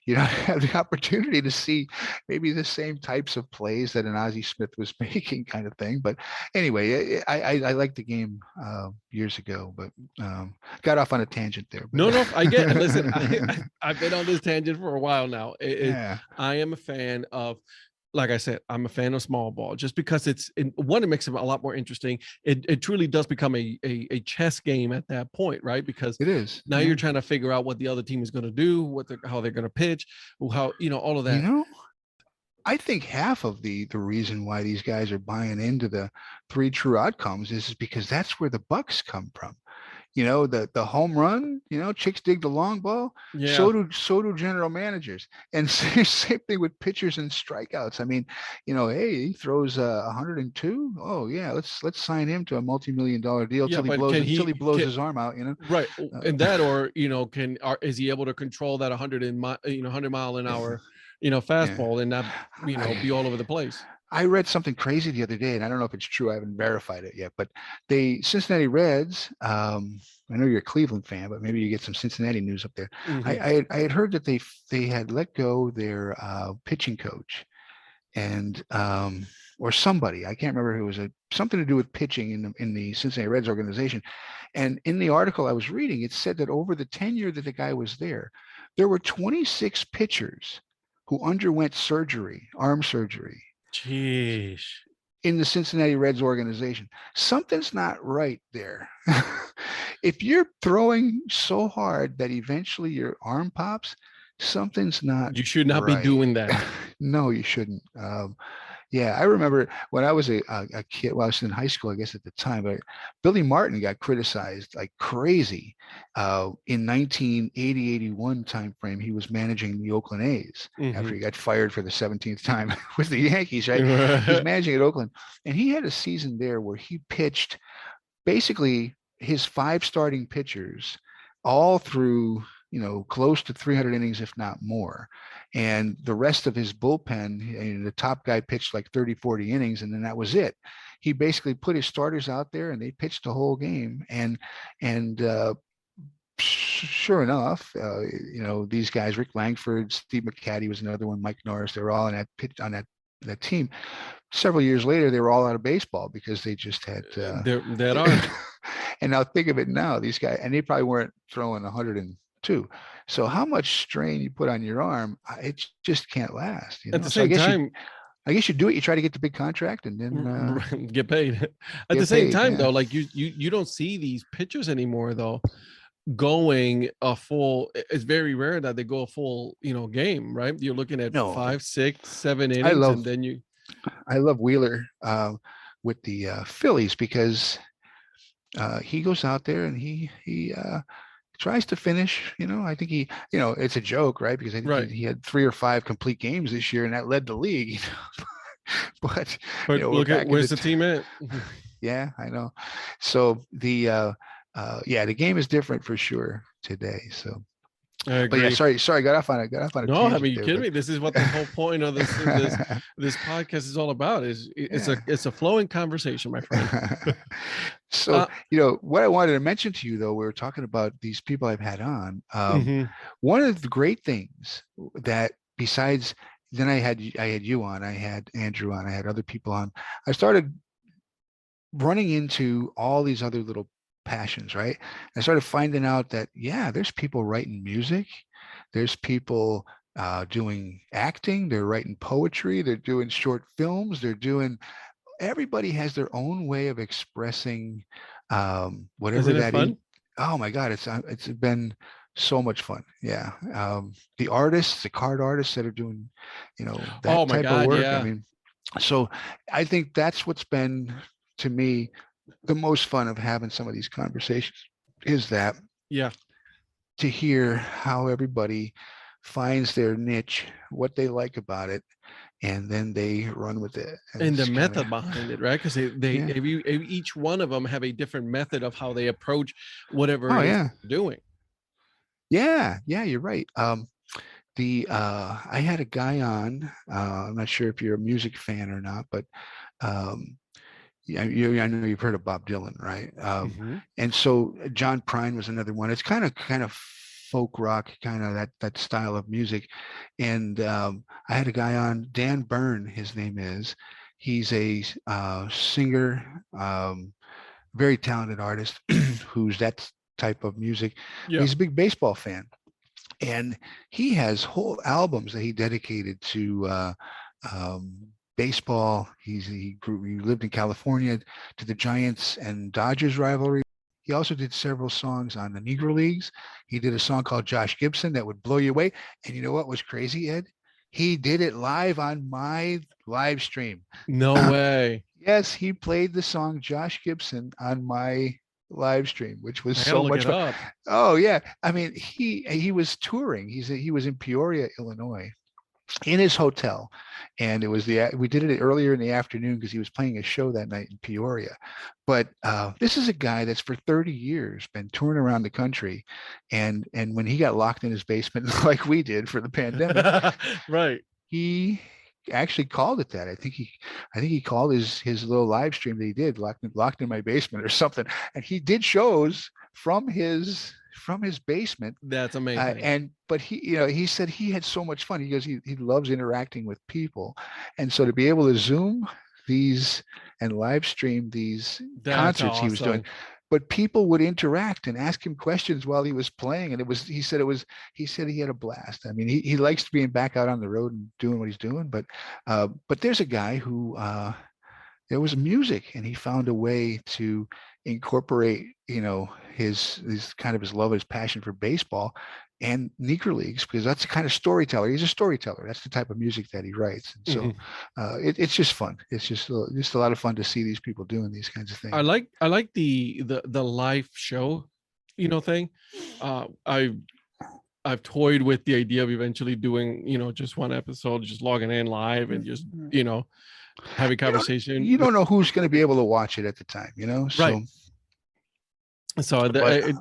Speaker 5: you don't have the opportunity to see maybe the same types of plays that an Ozzie Smith was making, kind of thing. But anyway, I liked the game years ago, but got off on a tangent there. But
Speaker 1: No, I get it. Listen, I've been on this tangent for a while now.
Speaker 5: yeah,
Speaker 1: I am a fan of, like I said, I'm a fan of small ball just because it makes it a lot more interesting. It truly does become a chess game at that point, right? Because
Speaker 5: it is.
Speaker 1: now
Speaker 5: Yeah.
Speaker 1: you're trying to figure out what the other team is going to do, how they're going to pitch, how, all of
Speaker 5: You
Speaker 1: that.
Speaker 5: know, I think half of the reason why these guys are buying into the three true outcomes is because that's where the bucks come from. The home run, chicks dig the long ball.
Speaker 1: Yeah.
Speaker 5: So do general managers. And same thing with pitchers and strikeouts. I mean, hey, he throws 102. Oh yeah, let's sign him to a multi-million-dollar deal
Speaker 1: Yeah,
Speaker 5: till he
Speaker 1: but
Speaker 5: blows
Speaker 1: can
Speaker 5: until he
Speaker 1: he
Speaker 5: blows
Speaker 1: can,
Speaker 5: his arm out.
Speaker 1: right? And that, or is he able to control that 100 mile an hour, fastball and not be all over the place?
Speaker 5: I read something crazy the other day, and I don't know if it's true. I haven't verified it yet, but the Cincinnati Reds, I know you're a Cleveland fan, but maybe you get some Cincinnati news up there.
Speaker 1: Mhm.
Speaker 5: I had heard that they had let go their pitching coach and or somebody, I can't remember who, was something to do with pitching in the Cincinnati Reds organization. And in the article I was reading, it said that over the tenure that the guy was there were 26 pitchers who underwent arm surgery
Speaker 1: Jeez.
Speaker 5: in the Cincinnati Reds organization. Something's not right there. If you're throwing so hard that eventually your arm pops, something's not
Speaker 1: You should not
Speaker 5: right.
Speaker 1: be doing that.
Speaker 5: No, you shouldn't. Yeah, I remember when I was a kid, well, I was in high school, I guess at the time, but Billy Martin got criticized like crazy in 1980-81 timeframe. He was managing the Oakland A's after he got fired for the 17th time with the Yankees, right? He was managing at Oakland, and he had a season there where he pitched basically his 5 starting pitchers all through close to 300 innings, if not more. And the rest of his bullpen, the top guy pitched like 30, 40 innings, and then that was it. He basically put his starters out there and they pitched the whole game. And sure enough, these guys, Rick Langford, Steve McCatty was another one, Mike Norris, they were all on that team. Several years later, they were all out of baseball because they just had
Speaker 1: that are.
Speaker 5: And now think of it now, these guys, and they probably weren't throwing 102. So how much strain you put on your arm, it just can't last.
Speaker 1: At the
Speaker 5: So
Speaker 1: same time,
Speaker 5: I guess you do it. You try to get the big contract and then
Speaker 1: get paid. At the
Speaker 5: get
Speaker 1: same
Speaker 5: paid,
Speaker 1: time,
Speaker 5: yeah.
Speaker 1: though, like you don't see these pitchers anymore, though, going a full. It's very rare that they go a full, game, right? You're looking at
Speaker 5: No.
Speaker 1: 5, 6, 7 innings, and then
Speaker 5: I love Wheeler with the Phillies because he goes out there and he tries to finish. I think he, it's a joke, right? Because I think
Speaker 1: Right.
Speaker 5: he had 3 or 5 complete games this year, and that led the league. But
Speaker 1: look at where's the team at?
Speaker 5: Yeah, I know. So the game is different for sure today. So,
Speaker 1: I agree.
Speaker 5: but yeah, sorry, got off on a
Speaker 1: No, I
Speaker 5: tangent
Speaker 1: mean, you
Speaker 5: there,
Speaker 1: kidding
Speaker 5: but-
Speaker 1: me? This is what the whole point of this podcast is all about. It's a flowing conversation, my friend.
Speaker 5: So, what I wanted to mention to you, though, we were talking about these people I've had on.
Speaker 1: Mhm.
Speaker 5: One of the great things that, besides then I had you on, I had Andrew on, I had other people on. I started running into all these other little passions, right? I started finding out that, yeah, there's people writing music, there's people doing acting, they're writing poetry, they're doing short films, they're doing, everybody has their own way of expressing whatever
Speaker 1: Isn't it
Speaker 5: that is.
Speaker 1: fun?
Speaker 5: Oh my God, it's been so much fun. Yeah. The artists, the card artists that are doing,
Speaker 1: Oh
Speaker 5: that
Speaker 1: my
Speaker 5: type of
Speaker 1: God,
Speaker 5: work. I
Speaker 1: yeah.
Speaker 5: mean, so I think that's what's been, to me, the most fun of having some of these conversations, is that
Speaker 1: Yeah.
Speaker 5: to hear how everybody finds their niche, what they like about it, and then they run with it. And
Speaker 1: And the
Speaker 5: it's kind of,
Speaker 1: method behind it, right? Because they
Speaker 5: yeah.
Speaker 1: each one of them have a different method of how they approach whatever
Speaker 5: Oh
Speaker 1: it is
Speaker 5: yeah.
Speaker 1: they're doing.
Speaker 5: Yeah. Yeah. You're right. I had a guy on, I'm not sure if you're a music fan or not, but um, yeah, I know you've heard of Bob Dylan, right?
Speaker 1: Mhm.
Speaker 5: And so John Prine was another one. It's kind of folk rock, kind of that style of music. And I had a guy on, Dan Byrne, his name is. He's a singer, very talented artist who's that type of music.
Speaker 1: Yeah.
Speaker 5: He's a big baseball fan, and he has whole albums that he dedicated to um, baseball. He lived in California, to the Giants and Dodgers rivalry. He also did several songs on the Negro Leagues. He did a song called Josh Gibson that would blow you away. And you know what was crazy, Ed? He did it live on my live stream.
Speaker 1: No way.
Speaker 5: Yes, he played the song Josh Gibson on my live stream, which was
Speaker 1: I gotta
Speaker 5: so
Speaker 1: look
Speaker 5: much
Speaker 1: it
Speaker 5: fun.
Speaker 1: up.
Speaker 5: Oh yeah, I mean he was touring. He was in Peoria, Illinois, in his hotel, and we did it earlier in the afternoon because he was playing a show that night in Peoria. But this is a guy that's for 30 years been touring around the country, and when he got locked in his basement like we did for the pandemic,
Speaker 1: Right.
Speaker 5: he actually called it that. I think he called his little live stream that he did locked in my basement or something. And he did shows from his basement.
Speaker 1: That's amazing.
Speaker 5: But he said he had so much fun. He goes, he loves interacting with people. And so to be able to Zoom these and live stream these
Speaker 1: That's
Speaker 5: concerts he was doing,
Speaker 1: awesome.
Speaker 5: but people would interact and ask him questions while he was playing. And he said he had a blast. I mean, he likes being back out on the road and doing what he's doing. But there's a guy who, there was music, and he found a way to incorporate, his kind of his love, his passion for baseball and Negro Leagues, because that's the kind of storyteller. He's a storyteller. That's the type of music that he writes. And so
Speaker 1: Mhm.
Speaker 5: it's just fun. It's just a lot of fun to see these people doing these kinds of things.
Speaker 1: I like the live show, thing. I've toyed with the idea of eventually doing, just one episode, just logging in live and just, having conversation.
Speaker 5: You don't know who's going to be able to watch it at the time, So,
Speaker 1: Right. So
Speaker 5: But-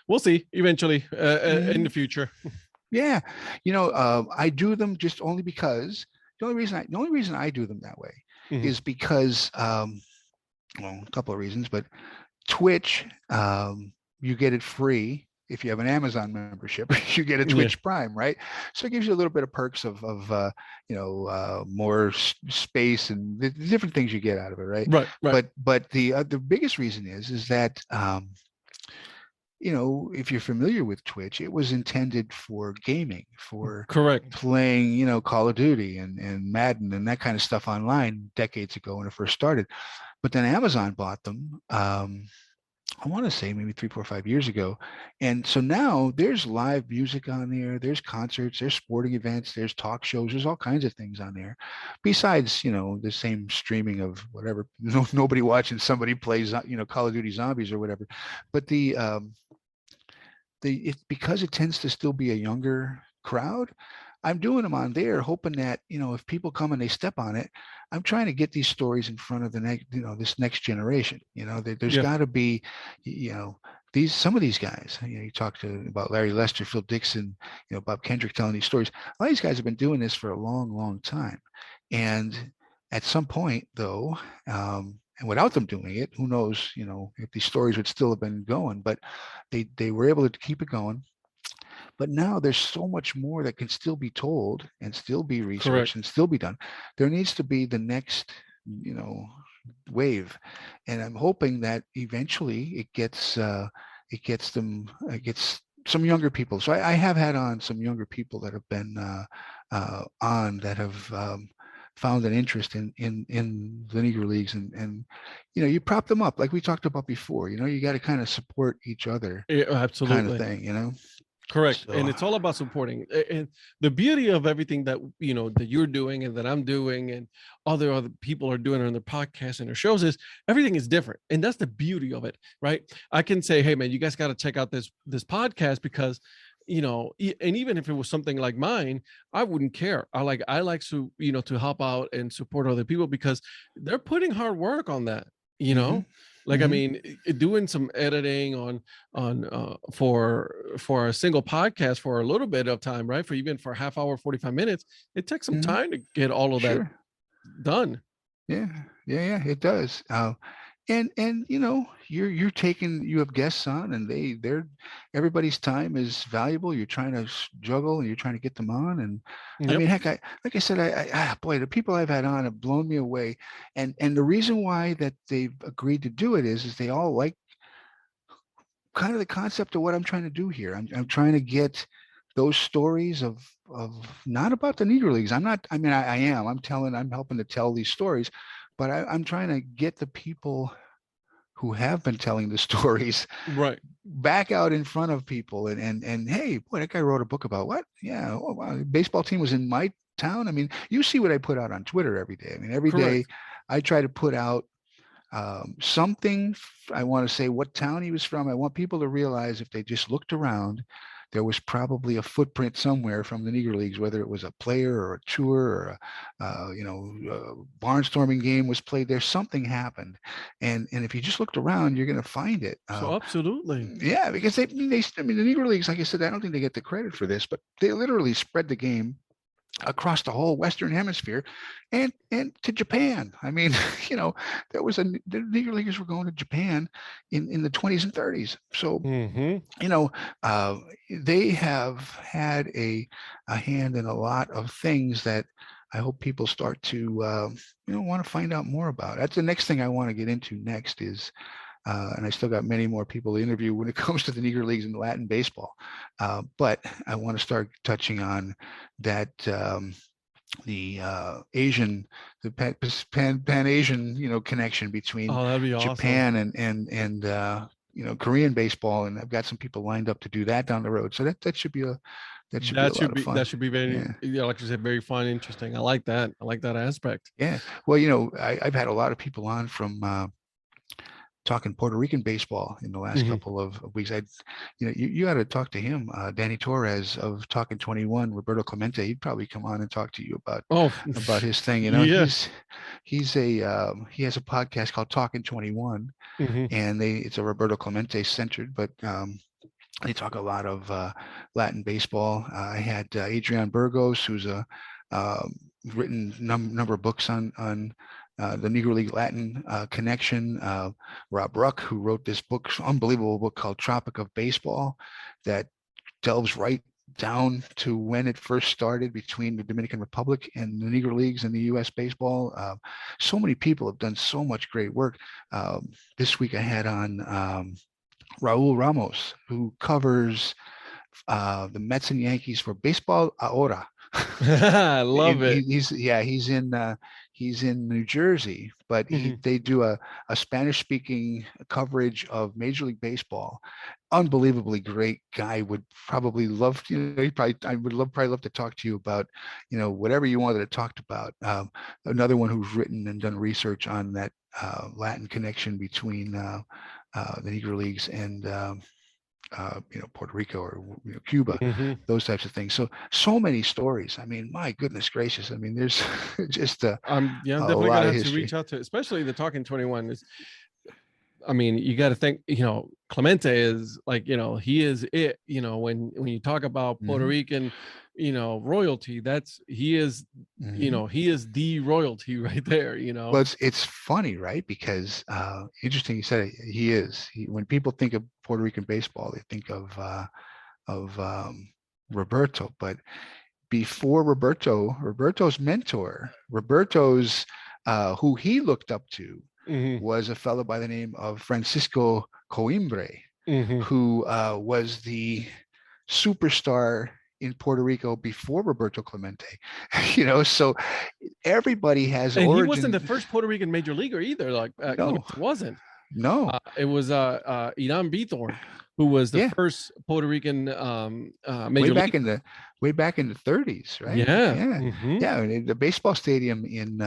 Speaker 1: we'll see eventually in the future.
Speaker 5: yeah, I do them just only because the only reason I do them that way
Speaker 1: Mhm.
Speaker 5: is because, well, a couple of reasons, but Twitch, you get it free. If you have an Amazon membership, you get a
Speaker 1: Yeah.
Speaker 5: Twitch Prime, right? So it gives you a little bit of perks of more space and the different things you get out of it, right?
Speaker 1: Right.
Speaker 5: But the biggest reason is that if you're familiar with Twitch, it was intended for gaming, for
Speaker 1: Correct.
Speaker 5: playing, Call of Duty and Madden and that kind of stuff online decades ago when it first started. But then Amazon bought them. I want to say maybe 3, 4, 5 years ago. And so now there's live music on there. There's concerts, there's sporting events, there's talk shows, there's all kinds of things on there. Besides, the same streaming of whatever, nobody watching somebody plays, Call of Duty Zombies or whatever. But because it tends to still be a younger crowd, I'm doing them on there, hoping that, if people come and they step on it, I'm trying to get these stories in front of the next, this next generation. There's
Speaker 1: Yeah.
Speaker 5: got to be, some of these guys. You talk about Larry Lester, Phil Dixon, Bob Kendrick telling these stories. A lot of these guys have been doing this for a long, long time, and at some point, though, and without them doing it, who knows, if these stories would still have been going, but they were able to keep it going. But now there's so much more that can still be told and still be
Speaker 1: Correct.
Speaker 5: researched and still be done. There needs to be the next, wave, and I'm hoping that eventually it gets some younger people. So I have had on some younger people that have been on that have found an interest in the Negro Leagues, and you prop them up like we talked about before. You got to kind of support each other,
Speaker 1: Yeah,
Speaker 5: kind of
Speaker 1: absolutely.
Speaker 5: thing.
Speaker 1: Correct. And
Speaker 5: So
Speaker 1: it's all about supporting. And the beauty of everything that that you're doing and that I'm doing and other people are doing on their podcasts and their shows is everything is different. And that's the beauty of it, right? I can say, hey man, you guys got to check out this podcast because and even if it was something like mine, I wouldn't care. I like to to help out and support other people because they're putting hard work on that.
Speaker 5: Mhm,
Speaker 1: Like I
Speaker 5: mhm.
Speaker 1: mean, doing some editing on for a single podcast for a little bit of time, right? For half hour, 45 minutes, it takes some
Speaker 5: Mhm.
Speaker 1: time to get all of that
Speaker 5: Sure.
Speaker 1: done.
Speaker 5: Yeah, yeah, it does. And you have guests on, and everybody's time is valuable. You're trying to juggle, and you're trying to get them on. And I
Speaker 1: Yep.
Speaker 5: mean, heck, like I said, boy, the people I've had on have blown me away. And the reason why that they've agreed to do it is they all like kind of the concept of what I'm trying to do here. I'm trying to get those stories of not about the Negro Leagues. I'm not. I mean, I am. I'm helping to tell these stories, but I'm trying to get the people who have been telling the stories
Speaker 1: Right.
Speaker 5: back out in front of people. And hey, boy, that guy wrote a book about what? Yeah, oh, wow, baseball team was in my town. I mean, you see what I put out on Twitter every day. I mean, every day
Speaker 1: Correct.
Speaker 5: I try to put out something. I want to say what town he was from. I want people to realize if they just looked around, there was probably a footprint somewhere from the Negro Leagues, whether it was a player or a tour or a barnstorming game was played there. Something happened, and if you just looked around, you're going to find it.
Speaker 1: So absolutely.
Speaker 5: Yeah, because I mean, the Negro Leagues, like I said, I don't think they get the credit for this, but they literally spread the game across the whole Western Hemisphere and to Japan. I mean, there was the Negro Leaguers were going to Japan in the 20s and 30s. So,
Speaker 1: Hmm.
Speaker 5: you know, uh, they have had a hand in a lot of things that I hope people start to, want to find out more about. That's the next thing I want to get into next is and I still got many more people to interview when it comes to the Negro Leagues and Latin baseball. But I want to start touching on that the Asian, the Pan Asian, connection between
Speaker 1: Oh, that'd be awesome.
Speaker 5: Japan and Korean baseball, and I've got some people lined up to do that down the road. So that should be a lot of fun.
Speaker 1: That should be very,
Speaker 5: Yeah.
Speaker 1: like you said, very fun, interesting. I like that. I like that aspect.
Speaker 5: Yeah. Well, I've had a lot of people on from talking Puerto Rican baseball in the last
Speaker 1: Mhm.
Speaker 5: couple of weeks. You got to talk to him, Danny Torres of Talking 21, Roberto Clemente. He'd probably come on and talk to you
Speaker 1: Oh,
Speaker 5: about his thing.
Speaker 1: yeah.
Speaker 5: He has a podcast called Talking 21,
Speaker 1: Mhm.
Speaker 5: and it's a Roberto Clemente centered, but they talk a lot of Latin baseball. I had Adrian Burgos, who's a written number of books on the Negro League Latin connection. Rob Ruck, who wrote this book, unbelievable book called Tropic of Baseball, that delves right down to when it first started between the Dominican Republic and the Negro Leagues and the U.S. baseball. So many people have done so much great work. This week I had on Raul Ramos, who covers the Mets and Yankees for Baseball Ahora.
Speaker 1: I love it.
Speaker 5: He's in New Jersey, but
Speaker 1: Mhm.
Speaker 5: they do a Spanish speaking coverage of Major League Baseball. Unbelievably great guy. Would probably love I would probably love to talk to you about whatever you wanted to talk about. Another one who's written and done research on that Latin connection between the Negro Leagues and Puerto Rico or Cuba,
Speaker 1: Mhm.
Speaker 5: those types of things. So many stories. I mean, my goodness gracious. I mean, there's just
Speaker 1: I'm
Speaker 5: a
Speaker 1: definitely
Speaker 5: lot
Speaker 1: gonna
Speaker 5: of
Speaker 1: have to
Speaker 5: history.
Speaker 1: reach out to, especially the Talking 21 is, I mean, you got to think, Clemente is like, he is it, when you talk about Puerto
Speaker 5: Mhm,
Speaker 1: Rican, royalty,
Speaker 5: mhm.
Speaker 1: he is the royalty right there,
Speaker 5: Well, it's funny, right? Because interesting you said it, he is. When people think of Puerto Rican baseball, they think of Roberto. But before Roberto's mentor, who he looked up to,
Speaker 1: Mhm,
Speaker 5: was a fellow by the name of Francisco Coimbre,
Speaker 1: mhm.
Speaker 5: who was the superstar in Puerto Rico before Roberto Clemente. So everybody has
Speaker 1: And he wasn't
Speaker 5: origin.
Speaker 1: the first Puerto Rican major leaguer either. Like
Speaker 5: No,
Speaker 1: Clemente wasn't.
Speaker 5: no,
Speaker 1: It was Iran Bithorn, who was the
Speaker 5: yeah,
Speaker 1: first Puerto Rican
Speaker 5: way
Speaker 1: major
Speaker 5: back
Speaker 1: league.
Speaker 5: in the way back in the 30s, right?
Speaker 1: Yeah.
Speaker 5: Yeah,
Speaker 1: Mhm.
Speaker 5: yeah. And the baseball stadium in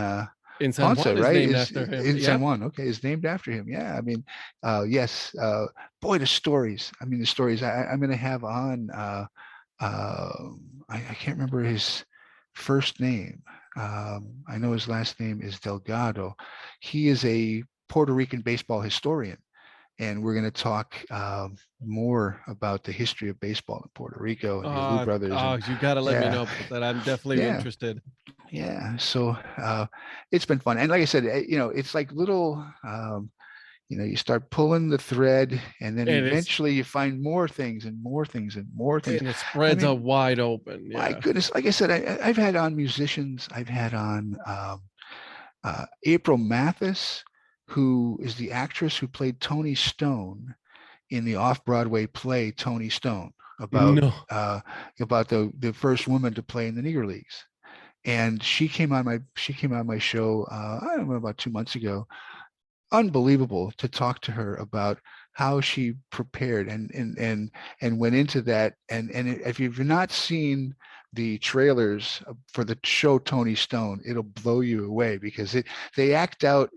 Speaker 1: In San
Speaker 5: Ponce,
Speaker 1: Juan is
Speaker 5: right,
Speaker 1: named
Speaker 5: is
Speaker 1: after him.
Speaker 5: in San
Speaker 1: Yep.
Speaker 5: Juan. Okay, is named after him. Yeah, I mean, yes. Boy, the stories. I mean, the stories. I'm going to have on. I can't remember his first name. I know his last name is Delgado. He is a Puerto Rican baseball historian, and we're going to talk more about the history of baseball in Puerto Rico and the Alou brothers. And
Speaker 1: You got to let me
Speaker 5: yeah,
Speaker 1: know about that. I'm definitely
Speaker 5: yeah,
Speaker 1: interested.
Speaker 5: yeah. So it's been fun, and like I said, it's like little. You start pulling the thread, and then
Speaker 1: And
Speaker 5: eventually you find more things and more things and more things.
Speaker 1: it
Speaker 5: I
Speaker 1: spreads
Speaker 5: mean,
Speaker 1: out wide open.
Speaker 5: my
Speaker 1: Yeah.
Speaker 5: goodness, like I said, I've had on musicians. I've had on April Mathis, who is the actress who played Tony Stone in the off-Broadway play Tony Stone, about
Speaker 1: No.
Speaker 5: the first woman to play in the Negro Leagues. And she came on my show, I don't know, about 2 months ago. Unbelievable to talk to her about how she prepared and went into that. And if you've not seen the trailers for the show Tony Stone, it'll blow you away, because they act out,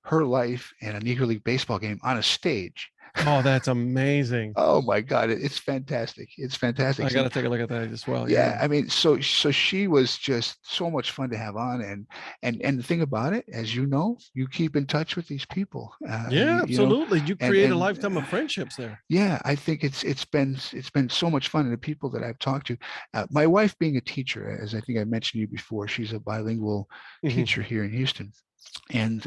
Speaker 5: her life and a Negro League baseball game on a stage.
Speaker 1: Oh, that's amazing.
Speaker 5: Oh my God, it's fantastic. It's fantastic.
Speaker 1: I got to take a look at that as well.
Speaker 5: Yeah,
Speaker 1: Yeah.
Speaker 5: I mean, so she was just so much fun to have on, and the thing about it, as you know, you keep in touch with these people,
Speaker 1: Yeah, absolutely. You
Speaker 5: and
Speaker 1: create a lifetime of friendships there.
Speaker 5: yeah, I think it's been so much fun, and the people that I've talked to, my wife being a teacher, as I think I mentioned to you before, she's a bilingual
Speaker 1: Mhm.
Speaker 5: teacher here in Houston, and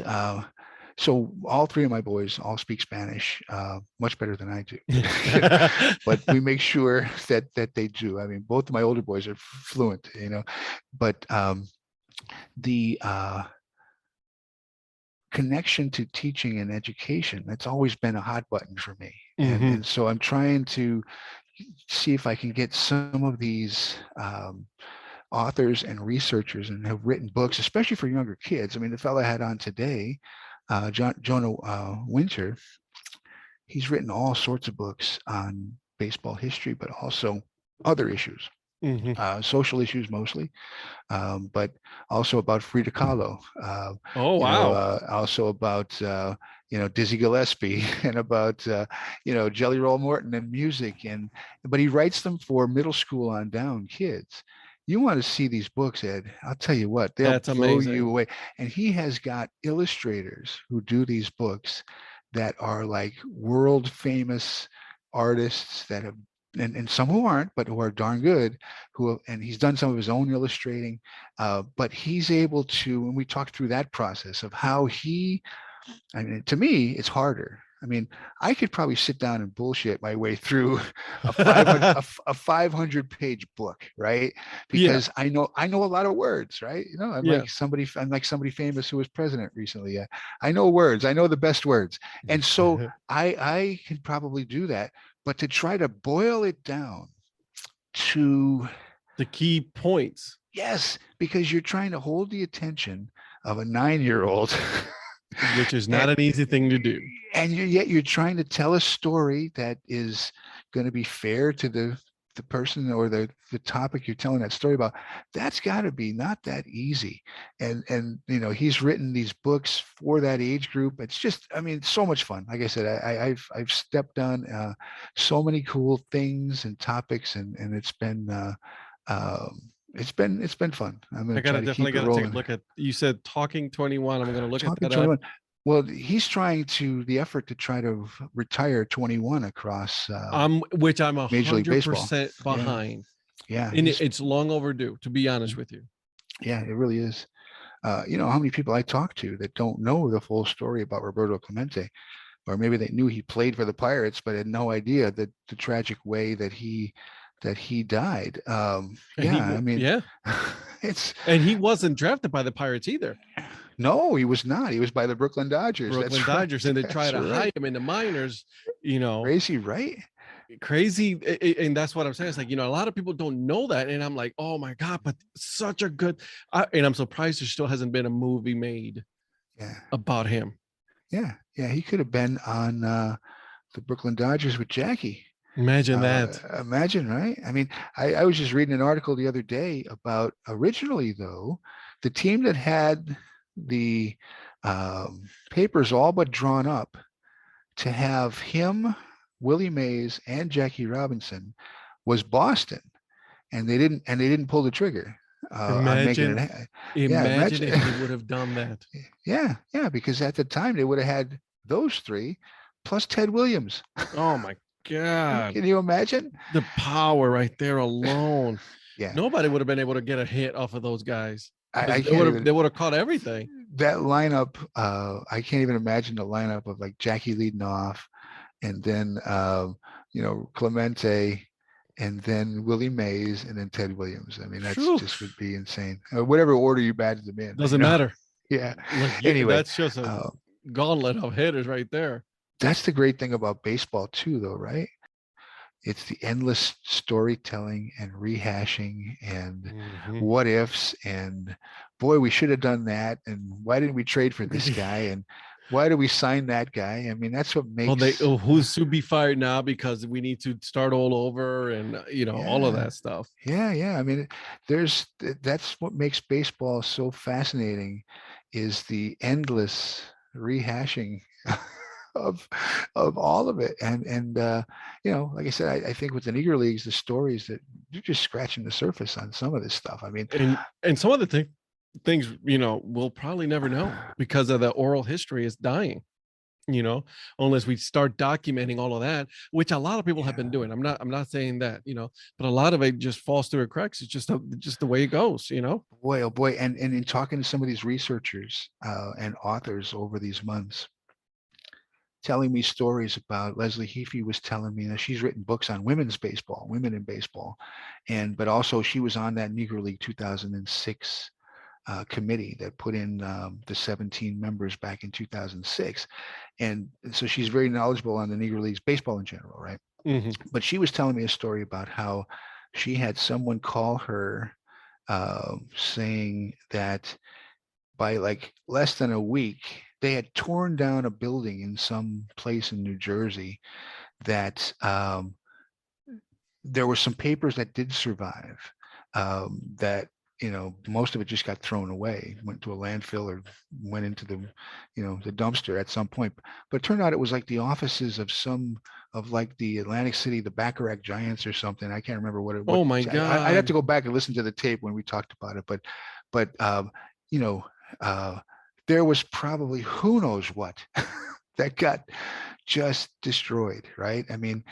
Speaker 5: so all three of my boys all speak Spanish much better than I do. But we make sure that they do. I mean, both of my older boys are fluent, but the connection to teaching and education, that's always been a hot button for me. And,
Speaker 1: Mhm.
Speaker 5: and so I'm trying to see if I can get some of these authors and researchers and have written books, especially for younger kids. I mean, the fellow I had on today, Jonah Winter, he's written all sorts of books on baseball history, but also other issues,
Speaker 1: Mhm.
Speaker 5: social issues mostly, but also about Frida Kahlo,
Speaker 1: Oh, wow.
Speaker 5: also about Dizzy Gillespie, and about Jelly Roll Morton and music, but he writes them for middle school on down kids. You want to see these books, Ed? I'll tell you what, they'll
Speaker 1: That's
Speaker 5: blow you
Speaker 1: amazing.
Speaker 5: away. And he has got illustrators who do these books that are like world famous artists that have, and some who aren't, but who are darn good, and he's done some of his own illustrating, but he's able to, and we talked through that process of how I mean, to me, it's harder. I mean, I could probably sit down and bullshit my way through a 500-page book, right?
Speaker 1: Yeah.
Speaker 5: Because I know a lot of words, right? I'm
Speaker 1: Yeah.
Speaker 5: like somebody famous who was president recently. I know words. I know the best words, and so I can probably do that. But to try to boil it down to,
Speaker 1: The key points.
Speaker 5: yes, because you're trying to hold the attention of a 9-year-old.
Speaker 1: Which is not an easy thing to do.
Speaker 5: And yet you're trying to tell a story that is going to be fair to the person or the topic you're telling that story about. That's got to be not that easy. And he's written these books for that age group. It's just, I mean, so much fun. Like I said, I've stepped on so many cool things and topics, and it's been it's been fun. I'm going
Speaker 1: I
Speaker 5: to try to
Speaker 1: definitely
Speaker 5: keep it
Speaker 1: got to take a
Speaker 5: rolling.
Speaker 1: look at, you said Talking 21. I'm going to look at
Speaker 5: Talking
Speaker 1: that up.
Speaker 5: 21. Well, he's trying the effort to try to retire 21 across
Speaker 1: Which I'm
Speaker 5: Major League Baseball.
Speaker 1: 100% behind.
Speaker 5: Yeah.
Speaker 1: And it's long overdue, to be honest with you.
Speaker 5: Yeah, it really is. You know how many people I talk to that don't know the full story about Roberto Clemente, or maybe they knew he played for the Pirates, but had no idea that the tragic way that he that he died.
Speaker 1: And
Speaker 5: Yeah, I mean,
Speaker 1: yeah,
Speaker 5: it's
Speaker 1: and he wasn't drafted by the Pirates either.
Speaker 5: no, he was not. He was by the Brooklyn Dodgers.
Speaker 1: Brooklyn
Speaker 5: That's
Speaker 1: Dodgers,
Speaker 5: right.
Speaker 1: and they try
Speaker 5: That's
Speaker 1: to
Speaker 5: right.
Speaker 1: hide him in the minors. You know,
Speaker 5: Crazy, right?
Speaker 1: crazy, and that's what I'm saying. It's like, a lot of people don't know that, and I'm like, oh my god, but such a good. And I'm surprised there still hasn't been a movie made
Speaker 5: Yeah,
Speaker 1: about him.
Speaker 5: yeah, yeah. He could have been on the Brooklyn Dodgers with Jackie.
Speaker 1: Imagine that.
Speaker 5: Imagine, right? I mean, I was just reading an article the other day about originally, though, the team that had the papers all but drawn up to have him, Willie Mays, and Jackie Robinson was Boston, and they didn't pull the trigger on making
Speaker 1: Imagine,
Speaker 5: it. Yeah,
Speaker 1: imagine if
Speaker 5: imagine.
Speaker 1: they would have done that.
Speaker 5: Yeah, yeah, because at the time they would have had those three plus Ted Williams.
Speaker 1: Oh my god,
Speaker 5: Can you imagine?
Speaker 1: the power right there alone.
Speaker 5: Yeah,
Speaker 1: Nobody would have been able to get a hit off of those guys.
Speaker 5: I
Speaker 1: 'Cause
Speaker 5: can't even.
Speaker 1: they would have caught everything.
Speaker 5: That lineup, I can't even imagine the lineup of like Jackie leading off, and then Clemente, and then Willie Mays, and then Ted Williams. I mean, that's
Speaker 1: Phew.
Speaker 5: just would be insane. Whatever order you batted them in.
Speaker 1: Doesn't matter.
Speaker 5: Yeah.
Speaker 1: Like,
Speaker 5: Anyway,
Speaker 1: that's just a
Speaker 5: uh,
Speaker 1: gauntlet of hitters right there.
Speaker 5: that's the great thing about baseball too, though, right? It's the endless storytelling and rehashing and
Speaker 1: Mhm.
Speaker 5: what ifs, and boy, we should have done that, and why didn't we trade for this guy, and why did we sign that guy? I mean, that's what makes
Speaker 1: Who's to be fired now because we need to start all over, and all of
Speaker 5: Yeah.
Speaker 1: that stuff.
Speaker 5: Yeah. I mean, that's what makes baseball so fascinating, is the endless rehashing of all of it. And like I said, I think with the Negro Leagues, the stories that you're just scratching the surface on some of this stuff. I mean,
Speaker 1: And some of the things we'll probably never know because of the oral history is dying. Unless we start documenting all of that, which a lot of people have been doing. I'm not saying that, but a lot of it just falls through the cracks. It's just the way it goes.
Speaker 5: boy, oh boy. And in talking to some of these researchers and authors over these months, telling me stories about Leslie Heafy was telling me that she's written books on women's baseball, women in baseball, but also she was on that Negro League 2006 committee that put in the 17 members back in 2006, and so she's very knowledgeable on the Negro Leagues baseball in general, right?
Speaker 1: Mhm.
Speaker 5: But she was telling me a story about how she had someone call her saying that by like less than a week, they had torn down a building in some place in New Jersey that there were some papers that did survive that, most of it just got thrown away, went to a landfill or went into the dumpster at some point. But it turned out it was like the offices of like the Atlantic City, the Bacharach Giants or something. I can't remember what it was.
Speaker 1: Oh my
Speaker 5: I'd have to
Speaker 1: God.
Speaker 5: go back and listen to the tape when we talked about it. But there was probably who knows what that got just destroyed, right? I mean,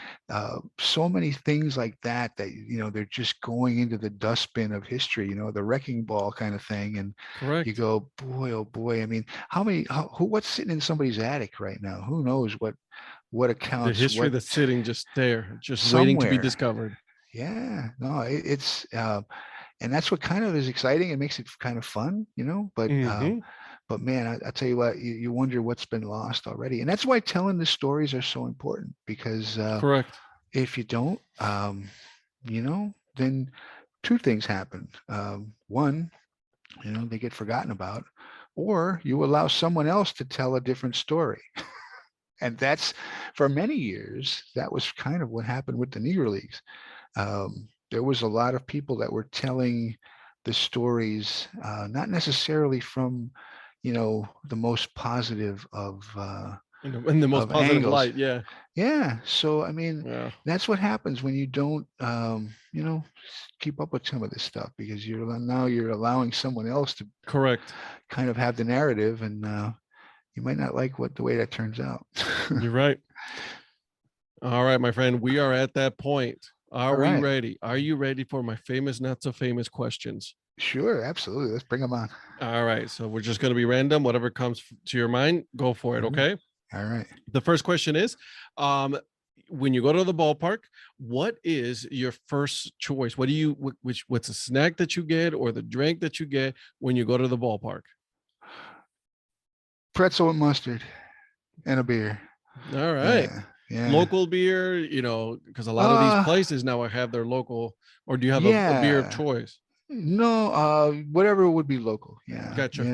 Speaker 5: so many things like that they're just going into the dustbin of history, the wrecking ball kind of thing. And
Speaker 1: Correct.
Speaker 5: you go, boy, oh boy. I mean, what's sitting in somebody's attic right now? Who knows what
Speaker 1: The
Speaker 5: accounts,
Speaker 1: history
Speaker 5: what
Speaker 1: that's sitting just there, just waiting to be
Speaker 5: somewhere.
Speaker 1: discovered.
Speaker 5: Yeah, no, it's and that's what kind of is exciting. It makes it kind of fun,
Speaker 1: Mhm.
Speaker 5: but man, I tell you what, you wonder what's been lost already. And that's why telling the stories are so important, because
Speaker 1: Correct.
Speaker 5: if you don't, then two things happen. One, they get forgotten about, or you allow someone else to tell a different story. And that's, for many years, that was kind of what happened with the Negro Leagues. There was a lot of people that were telling the stories, not necessarily from, the most positive of
Speaker 1: In the most
Speaker 5: of
Speaker 1: positive
Speaker 5: angles.
Speaker 1: light. Yeah.
Speaker 5: Yeah. So, I mean,
Speaker 1: Yeah.
Speaker 5: that's what happens when you don't, keep up with some of this stuff, because you're allowing someone else to
Speaker 1: Correct.
Speaker 5: kind of have the narrative, and you might not like the way that turns out.
Speaker 1: You're right. All right, my friend. We are at that point. Are
Speaker 5: All
Speaker 1: we
Speaker 5: right.
Speaker 1: ready? Are you ready for my famous, not so famous questions?
Speaker 5: Sure, absolutely. Let's bring them on.
Speaker 1: All right. So we're just going to be random. Whatever comes to your mind, go for it.
Speaker 5: Mhm.
Speaker 1: Okay.
Speaker 5: All right.
Speaker 1: The first question is, when you go to the ballpark, what is your first choice? What do you what's a snack that you get or the drink that you get when you go to the ballpark?
Speaker 5: Pretzel and mustard and a beer.
Speaker 1: All right.
Speaker 5: Yeah.
Speaker 1: Local beer, because a lot of these
Speaker 5: Uh,
Speaker 1: places now have their local, or do you have a beer of
Speaker 5: yeah.
Speaker 1: choice?
Speaker 5: No, whatever would be local. Yeah.
Speaker 1: Gotcha.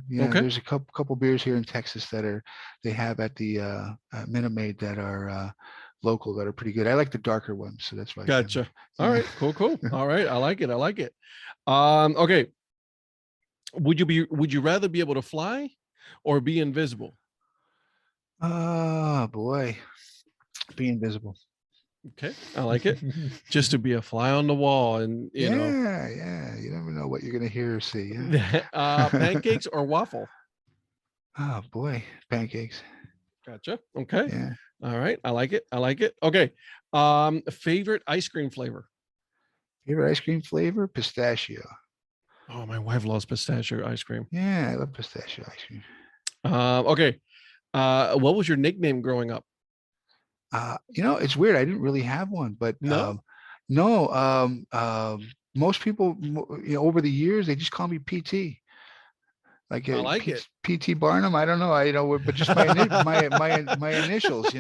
Speaker 5: Yeah.
Speaker 1: Okay.
Speaker 5: There's a couple beers here in Texas they have at the Minute Maid that are local that are pretty good. I like the darker ones, so that's why.
Speaker 1: Gotcha. All
Speaker 5: Yeah.
Speaker 1: right. Cool. All right. I like it. Okay. Would you rather be able to fly or be invisible?
Speaker 5: Oh boy, be invisible.
Speaker 1: Okay. I like it. Just to be a fly on the wall and,
Speaker 5: Yeah. You never know what you're gonna hear or see. Yeah?
Speaker 1: pancakes or waffle?
Speaker 5: Oh boy, pancakes.
Speaker 1: Gotcha. Okay.
Speaker 5: Yeah.
Speaker 1: All right. I like it. Okay. Favorite ice cream flavor?
Speaker 5: Favorite ice cream flavor? Pistachio.
Speaker 1: Oh, my wife loves pistachio ice cream.
Speaker 5: Yeah, I love pistachio ice cream.
Speaker 1: Okay. What was your nickname growing up?
Speaker 5: It's weird. I didn't really have one, but
Speaker 1: No?
Speaker 5: no. Most people, over the years, they just call me PT. Like
Speaker 1: I like it.
Speaker 5: PT Barnum. I don't know. But just my initials.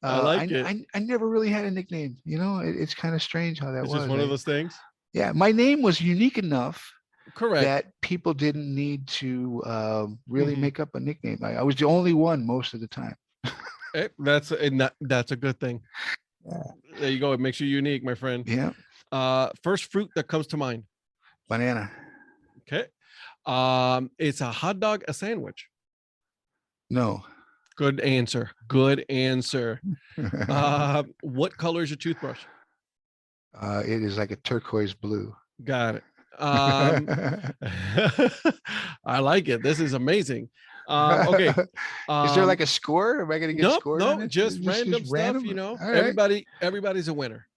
Speaker 1: I like it.
Speaker 5: I never really had a nickname. It's kind of strange how that
Speaker 1: It's
Speaker 5: was.
Speaker 1: just one of those things.
Speaker 5: Yeah, my name was unique enough
Speaker 1: Correct.
Speaker 5: that people didn't need to really
Speaker 1: Mhm.
Speaker 5: make up a nickname. I was the only one most of the time.
Speaker 1: That's a good thing.
Speaker 5: Yeah.
Speaker 1: There you go. It makes you unique, my friend.
Speaker 5: Yeah,
Speaker 1: First fruit that comes to mind.
Speaker 5: banana.
Speaker 1: Okay. It's a hot dog, a sandwich.
Speaker 5: No.
Speaker 1: Good answer. What color is your toothbrush?
Speaker 5: It is like a turquoise blue.
Speaker 1: Got it. I like it. This is amazing. Okay.
Speaker 5: Is there like a score? Am I going to get
Speaker 1: Nope,
Speaker 5: scored?
Speaker 1: no,
Speaker 5: on it?
Speaker 1: just random stuff,
Speaker 5: random? All right.
Speaker 1: Everybody's a winner.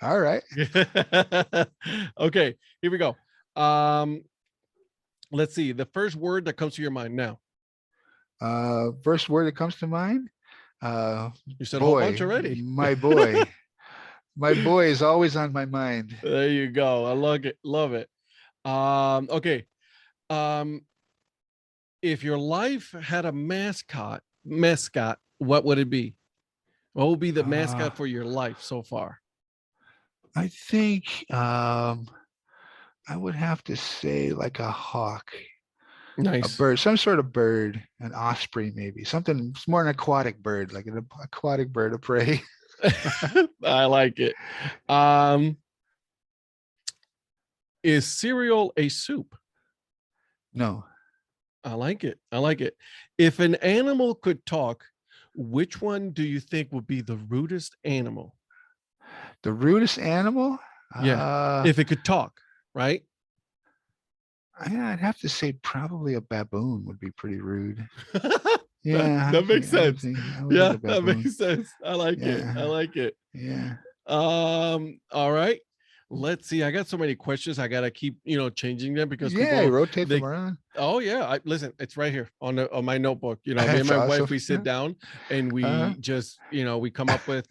Speaker 5: All right.
Speaker 1: Okay, here we go. Let's see. The first word that comes to your mind now.
Speaker 5: First word that comes to mind.
Speaker 1: You said a whole bunch already.
Speaker 5: My boy. My boy is always on my mind.
Speaker 1: There you go. I love it. Okay. If your life had a mascot, what would it be? What would be the mascot for your life so far?
Speaker 5: I think I would have to say like a hawk,
Speaker 1: Nice.
Speaker 5: a bird, some sort of bird, an osprey, maybe something. It's more an aquatic bird, like an aquatic bird of prey.
Speaker 1: I like it. Is cereal a soup?
Speaker 5: No.
Speaker 1: I like it. If an animal could talk, which one do you think would be the rudest animal?
Speaker 5: The rudest animal?
Speaker 1: Yeah. If it could talk, right?
Speaker 5: I'd have to say probably a baboon would be pretty rude.
Speaker 1: That
Speaker 5: Yeah.
Speaker 1: makes
Speaker 5: I would
Speaker 1: sense.
Speaker 5: think- I would
Speaker 1: Yeah,
Speaker 5: think a
Speaker 1: that
Speaker 5: baboon.
Speaker 1: makes sense. I like it.
Speaker 5: Yeah. Yeah.
Speaker 1: All right. Let's see. I got so many questions. I gotta keep, changing them because
Speaker 5: Yeah,
Speaker 1: people,
Speaker 5: rotate
Speaker 1: they-
Speaker 5: them around.
Speaker 1: oh yeah. Listen, it's right here on my notebook. Me and
Speaker 5: That's
Speaker 1: my wife,
Speaker 5: awesome.
Speaker 1: we sit down and we
Speaker 5: Uh-huh.
Speaker 1: just, we come up with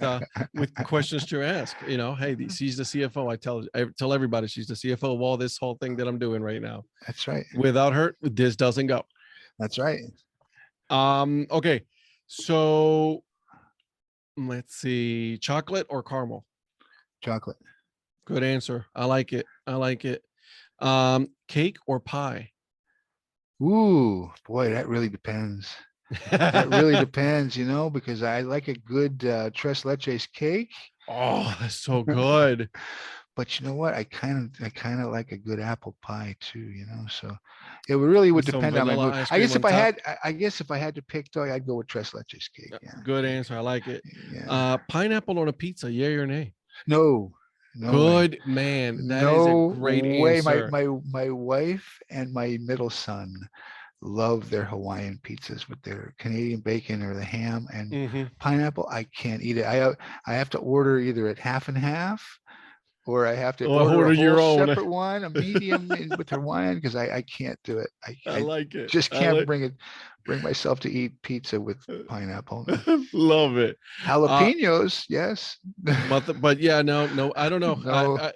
Speaker 1: questions to ask. Hey, she's the CFO. I tell everybody she's the CFO of all this whole thing that I'm doing right now.
Speaker 5: That's right.
Speaker 1: Without her, this doesn't go.
Speaker 5: That's right.
Speaker 1: Okay. So let's see. Chocolate or caramel?
Speaker 5: Chocolate.
Speaker 1: Good answer. I like it. Cake or pie?
Speaker 5: Ooh, boy, that really depends. That really depends, because I like a good tres leches cake,
Speaker 1: Oh, that's so good.
Speaker 5: but you know what? I kind of like a good apple pie too, So it really would
Speaker 1: With some
Speaker 5: depend on my
Speaker 1: vanilla
Speaker 5: mood.
Speaker 1: ice
Speaker 5: I guess
Speaker 1: cream
Speaker 5: if
Speaker 1: on
Speaker 5: I
Speaker 1: top.
Speaker 5: had, I guess if I had to pick though, I'd go with tres leches cake. Yeah.
Speaker 1: Good answer. I like it.
Speaker 5: Yeah.
Speaker 1: Pineapple on a pizza, yay or nay?
Speaker 5: No. No way.
Speaker 1: Good man. That is
Speaker 5: No
Speaker 1: a great
Speaker 5: way.
Speaker 1: answer.
Speaker 5: My wife and my middle son love their Hawaiian pizzas with their Canadian bacon or the ham and
Speaker 1: Mhm.
Speaker 5: pineapple. I can't eat it. I have to order either at half and half or I have to
Speaker 1: Or
Speaker 5: order
Speaker 1: order
Speaker 5: a
Speaker 1: your
Speaker 5: whole
Speaker 1: own.
Speaker 5: separate one, a medium with Hawaiian, because I can't do it.
Speaker 1: I
Speaker 5: I
Speaker 1: like it.
Speaker 5: just
Speaker 1: I
Speaker 5: can't
Speaker 1: like-
Speaker 5: bring myself to eat pizza with pineapple. No.
Speaker 1: Love it.
Speaker 5: Jalapenos, yes.
Speaker 1: But yeah, no, I don't know.
Speaker 5: No,
Speaker 1: I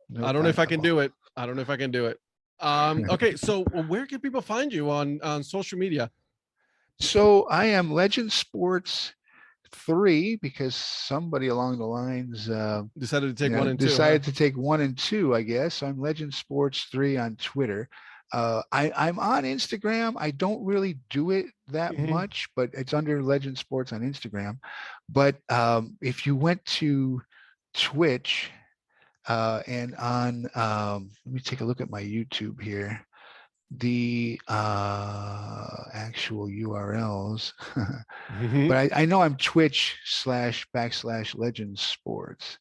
Speaker 5: no
Speaker 1: I don't know if I can
Speaker 5: pineapple.
Speaker 1: do it. I don't know if I can do it. Okay, so where can people find you on social media?
Speaker 5: So I am Legend Sports 3 because somebody along the lines
Speaker 1: Decided to take 1 and 2.
Speaker 5: decided to take 1 and 2, I guess. So I'm Legend Sports 3 on Twitter. I'm on Instagram. I don't really do it that
Speaker 1: Mhm.
Speaker 5: much, but it's under Legend Sports on Instagram. But if you went to Twitch and on, let me take a look at my YouTube here. The actual URLs.
Speaker 1: Mhm.
Speaker 5: But I know I'm Twitch//Legend Sports.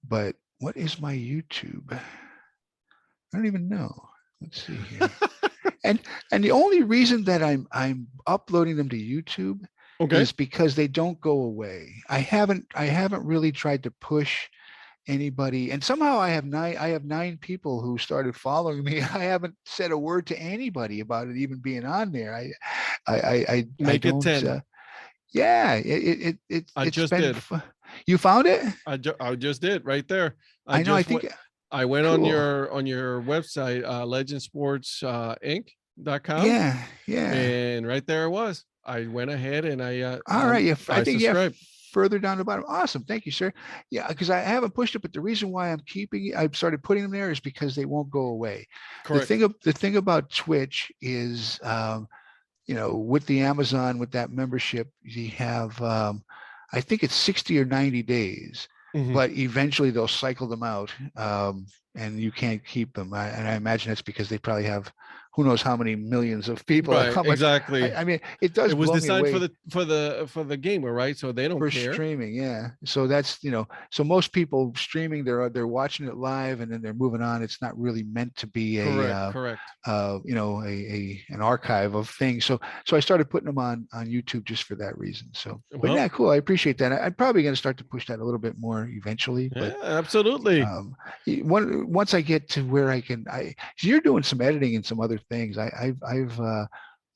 Speaker 5: But what is my YouTube? I don't even know. Let's see here. and the only reason that I'm uploading them to YouTube
Speaker 1: Okay.
Speaker 5: is because they don't go away. I haven't really tried to push anybody, and somehow I have 9 people who started following me. I haven't said a word to anybody about it even being on there. I
Speaker 1: Make it
Speaker 5: don't
Speaker 1: 10.
Speaker 5: yeah,
Speaker 1: I
Speaker 5: it's
Speaker 1: just
Speaker 5: been
Speaker 1: did.
Speaker 5: You found it?
Speaker 1: I just did right there.
Speaker 5: I know, I
Speaker 1: just
Speaker 5: think
Speaker 1: went, I went on
Speaker 5: cool.
Speaker 1: your website, legendsports.inc.com,
Speaker 5: Yeah.
Speaker 1: and right there it was. I went ahead and I
Speaker 5: All right, yeah, I think
Speaker 1: subscribed.
Speaker 5: further down the bottom. Awesome, thank you, sir. Yeah, because I haven't pushed it, but the reason why I've started putting them there is because they won't go away.
Speaker 1: Correct.
Speaker 5: The thing about Twitch is, with the Amazon, with that membership, you have, I think it's 60 or 90 days,
Speaker 1: Mhm.
Speaker 5: but eventually they'll cycle them out, and you can't keep them. And I imagine that's because they probably have who knows how many millions of people.
Speaker 1: Right,
Speaker 5: How much?
Speaker 1: exactly.
Speaker 5: I mean, it does
Speaker 1: It was
Speaker 5: blow me
Speaker 1: designed
Speaker 5: away
Speaker 1: for the gamer, right? So they don't
Speaker 5: for
Speaker 1: care.
Speaker 5: streaming. Yeah. So that's, so most people streaming, they're watching it live and then they're moving on. It's not really meant to be
Speaker 1: Correct.
Speaker 5: an archive of things. So I started putting them on YouTube just for that reason. So, but
Speaker 1: Well-
Speaker 5: yeah, cool. I appreciate that. I'm probably going to start to push that a little bit more eventually,
Speaker 1: Yeah,
Speaker 5: but
Speaker 1: absolutely.
Speaker 5: once I get to where I can, you're doing some editing and some other things. I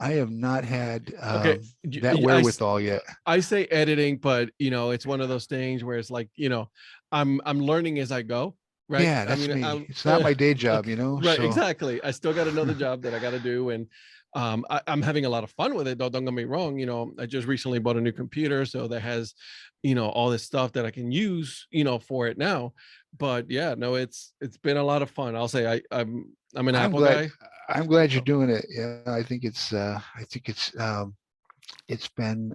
Speaker 5: have not had
Speaker 1: Okay,
Speaker 5: that wherewithal yet.
Speaker 1: I say editing, but it's one of those things where it's like, I'm learning as I go, right?
Speaker 5: Yeah, that's me.
Speaker 1: I'm-
Speaker 5: It's not my day job,
Speaker 1: Right,
Speaker 5: so-
Speaker 1: exactly. I still got another job that I got to do, and I'm having a lot of fun with it. Though, don't get me wrong. I just recently bought a new computer, so that has, all this stuff that I can use, for it now. But yeah, no, it's been a lot of fun. I'll say I'm an Apple guy.
Speaker 5: I'm glad you're doing it. Yeah, I think it's been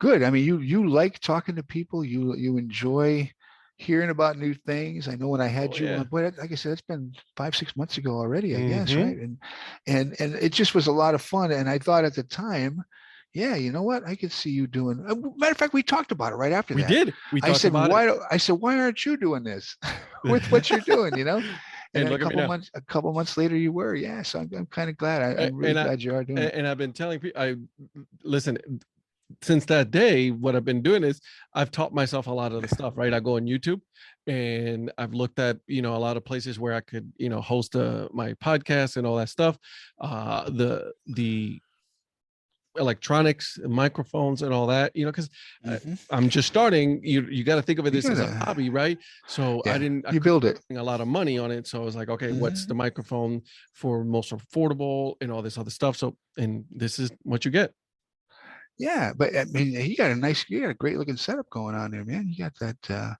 Speaker 5: good. I mean, you like talking to people. You enjoy hearing about new things. I know when I had
Speaker 1: Oh,
Speaker 5: you
Speaker 1: yeah.
Speaker 5: on, but like I said, it's been 5-6 months ago already, I guess,
Speaker 1: Mhm.
Speaker 5: right? And it just was a lot of fun. And I thought at the time, yeah, you know what? I could see you doing. Matter of fact, we talked about it right after
Speaker 1: We
Speaker 5: that.
Speaker 1: did. We
Speaker 5: I
Speaker 1: talked
Speaker 5: said,
Speaker 1: about
Speaker 5: why
Speaker 1: it.
Speaker 5: why aren't you doing this with what you're doing? And
Speaker 1: And
Speaker 5: then
Speaker 1: look at me now.
Speaker 5: a couple months later, you were. Yeah, so I'm kind of glad. I'm really
Speaker 1: And
Speaker 5: glad you are doing it.
Speaker 1: and I've been telling people, listen, since that day, what I've been doing is I've taught myself a lot of the stuff, right? I go on YouTube and I've looked at, a lot of places where I could, host my podcast and all that stuff. The electronics, microphones and all that, because
Speaker 5: Mhm.
Speaker 1: I'm just starting. You got to think of it
Speaker 5: You
Speaker 1: this as a
Speaker 5: gotta-
Speaker 1: hobby, right? So
Speaker 5: Yeah,
Speaker 1: I
Speaker 5: you build it.
Speaker 1: a lot of money on it. So I was like, okay, what's
Speaker 5: Mhm.
Speaker 1: the microphone for most affordable and all this other stuff. So, and this is what you get.
Speaker 5: Yeah, but I mean, you got a great looking setup going on there, man. You got that.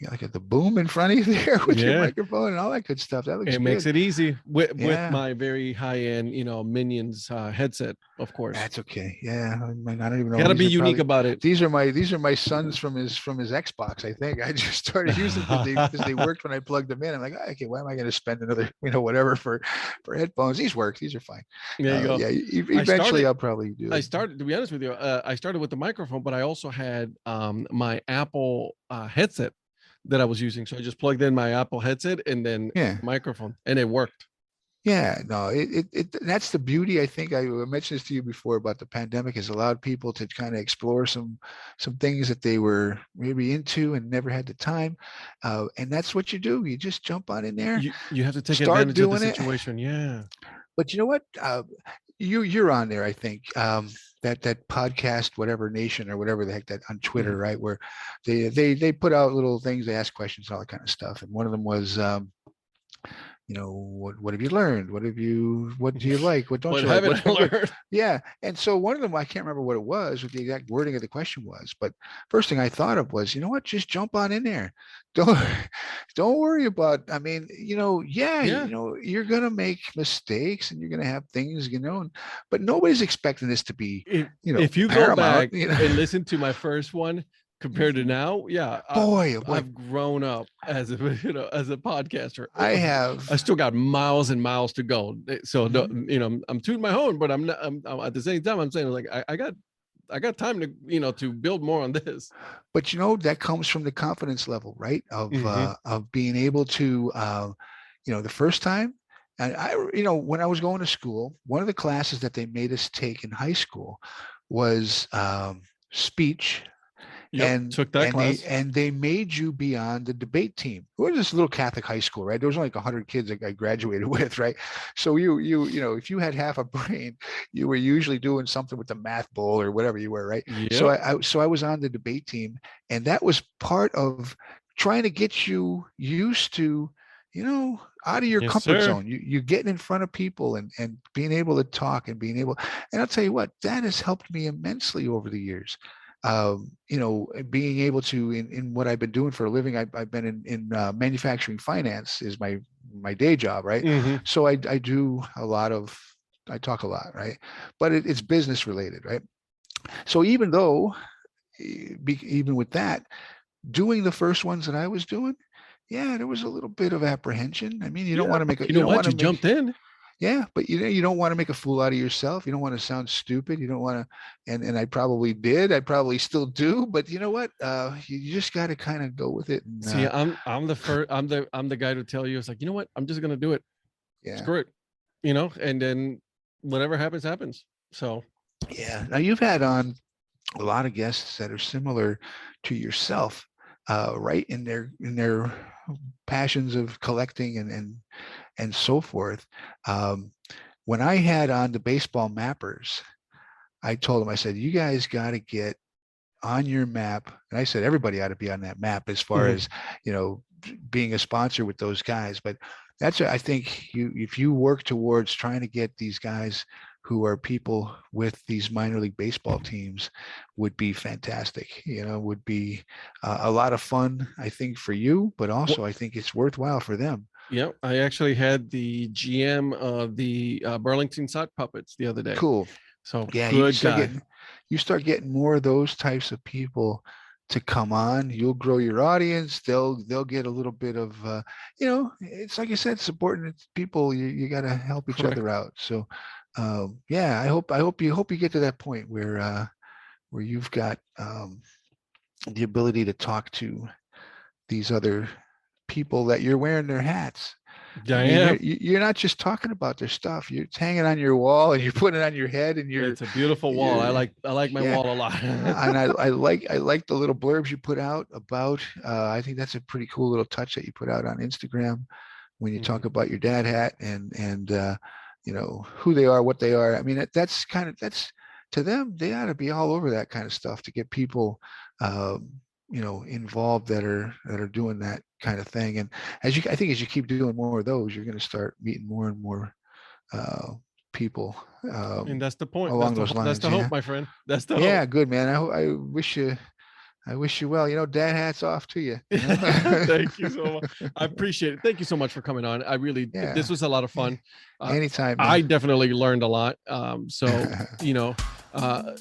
Speaker 5: You got the boom in front of you there with your
Speaker 1: Yeah.
Speaker 5: microphone and all that good stuff. That looks
Speaker 1: It makes
Speaker 5: good.
Speaker 1: it easy with
Speaker 5: Yeah.
Speaker 1: my very high end, Minions headset, of course.
Speaker 5: That's okay. Yeah, I mean, I don't even know.
Speaker 1: Got to
Speaker 5: these
Speaker 1: be
Speaker 5: are
Speaker 1: unique
Speaker 5: probably-
Speaker 1: about it.
Speaker 5: These are my sons from his Xbox. I think I just started using them because they worked when I plugged them in. I'm like, okay, why am I going to spend another whatever for headphones? These work. These are fine.
Speaker 1: There you go.
Speaker 5: Yeah,
Speaker 1: I
Speaker 5: eventually
Speaker 1: started-
Speaker 5: I'll probably do.
Speaker 1: I
Speaker 5: it.
Speaker 1: started, to be honest with you, I started with the microphone, but I also had my Apple headset that I was using. So I just plugged in my Apple headset and then
Speaker 5: Yeah.
Speaker 1: microphone, and it worked.
Speaker 5: Yeah, no, that's the beauty. I think I mentioned this to you before about the pandemic has allowed people to kind of explore some things that they were maybe into and never had the time. And that's what you do. You just jump on in there,
Speaker 1: You have to take
Speaker 5: start
Speaker 1: advantage of the
Speaker 5: doing it.
Speaker 1: situation. Yeah.
Speaker 5: But you know what? You're on there, I think. That podcast, whatever nation or whatever the heck that on Twitter, right? Where they put out little things, they ask questions, all that kind of stuff. And one of them was what have you learned? What do you like? What don't
Speaker 1: What
Speaker 5: you like?
Speaker 1: haven't
Speaker 5: What's
Speaker 1: I
Speaker 5: been good?
Speaker 1: learned?
Speaker 5: Yeah. And so one of them, I can't remember what it was, what the exact wording of the question was, but first thing I thought of was, you know what, just jump on in there. Don't don't worry about, I mean,
Speaker 1: Yeah.
Speaker 5: you're gonna make mistakes and you're gonna have things, but nobody's expecting this to be,
Speaker 1: If you go
Speaker 5: paramount,
Speaker 1: back and listen to my first one compared to now, yeah,
Speaker 5: boy, oh boy,
Speaker 1: I've grown up as a as a podcaster.
Speaker 5: I have.
Speaker 1: I still got miles and miles to go. So I'm tooting my horn, but I'm not. I'm at the same time I'm saying like I got time to to build more on this.
Speaker 5: But that comes from the confidence level, right? Of being able to, the first time, and when I was going to school, one of the classes that they made us take in high school was speech.
Speaker 1: Yep, took that class.
Speaker 5: They made you be on the debate team. We're just little Catholic high school, right? There was only like 100 kids that I graduated with, right? So if you had half a brain, you were usually doing something with the math bowl or whatever you were, right?
Speaker 1: Yep.
Speaker 5: So I was on the debate team, and that was part of trying to get you used to, out of your
Speaker 1: Yes,
Speaker 5: comfort
Speaker 1: sir.
Speaker 5: zone. You getting in front of people and being able to talk and and I'll tell you what, that has helped me immensely over the years. Being able to in what I've been doing for a living, I've been in manufacturing finance is my day job, right?
Speaker 1: Mhm.
Speaker 5: So I do I talk a lot, right? But it's business related, right? So even with that, doing the first ones that I was doing, yeah, there was a little bit of apprehension. I mean, you don't want to make a,
Speaker 1: You know what? You jumped in.
Speaker 5: yeah, but you don't want to make a fool out of yourself. You don't want to sound stupid. You don't want to, and I probably did. I probably still do. But you know what? You just got to kind of go with it. And,
Speaker 1: See, I'm the first. I'm the guy to tell you. It's like, you know what? I'm just gonna do it.
Speaker 5: yeah,
Speaker 1: Screw it. And then whatever happens, happens. So
Speaker 5: yeah. Now you've had on a lot of guests that are similar to yourself, right? In their passions of collecting and so forth. When I had on the baseball mappers, I told them, I said, you guys got to get on your map. And I said, everybody ought to be on that map as far as, being a sponsor with those guys. But I think if you work towards trying to get these guys who are people with these minor league baseball teams, would be fantastic. Would be a lot of fun, I think, for you, but also I think it's worthwhile for them.
Speaker 1: yeah, I actually had the GM of the Burlington Sock Puppets the other day.
Speaker 5: Cool.
Speaker 1: So
Speaker 5: Yeah,
Speaker 1: good guy.
Speaker 5: You start getting more of those types of people to come on. You'll grow your audience. They'll get a little bit of it's like I said, supporting people. You got to help each
Speaker 1: Correct.
Speaker 5: other out. So yeah, I hope you get to that point where you've got the ability to talk to these other people that you're wearing their hats.
Speaker 1: I
Speaker 5: I mean,
Speaker 1: am.
Speaker 5: you're not just talking about their stuff. You're hanging on your wall and you're putting it on your head and
Speaker 1: It's a beautiful wall. I
Speaker 5: you're-
Speaker 1: like my
Speaker 5: yeah.
Speaker 1: wall a lot.
Speaker 5: and I like the little blurbs you put out about. I think that's a pretty cool little touch that you put out on Instagram when you talk about your dad hat and who they are, what they are. I mean, that's to them. They ought to be all over that kind of stuff to get people, involved that are doing that kind of thing. And I think as you keep doing more of those, you're going to start meeting more and more people.
Speaker 1: And that's the point.
Speaker 5: Along
Speaker 1: That's
Speaker 5: those lines,
Speaker 1: the hope,
Speaker 5: yeah.
Speaker 1: my friend. That's the
Speaker 5: Yeah,
Speaker 1: hope.
Speaker 5: good, man. I wish you well. Dad hats off to you.
Speaker 1: Thank you so much. I appreciate it. Thank you so much for coming on. I really,
Speaker 5: Yeah.
Speaker 1: this was a lot of fun.
Speaker 5: Anytime.
Speaker 1: I
Speaker 5: Man.
Speaker 1: definitely learned a lot. So,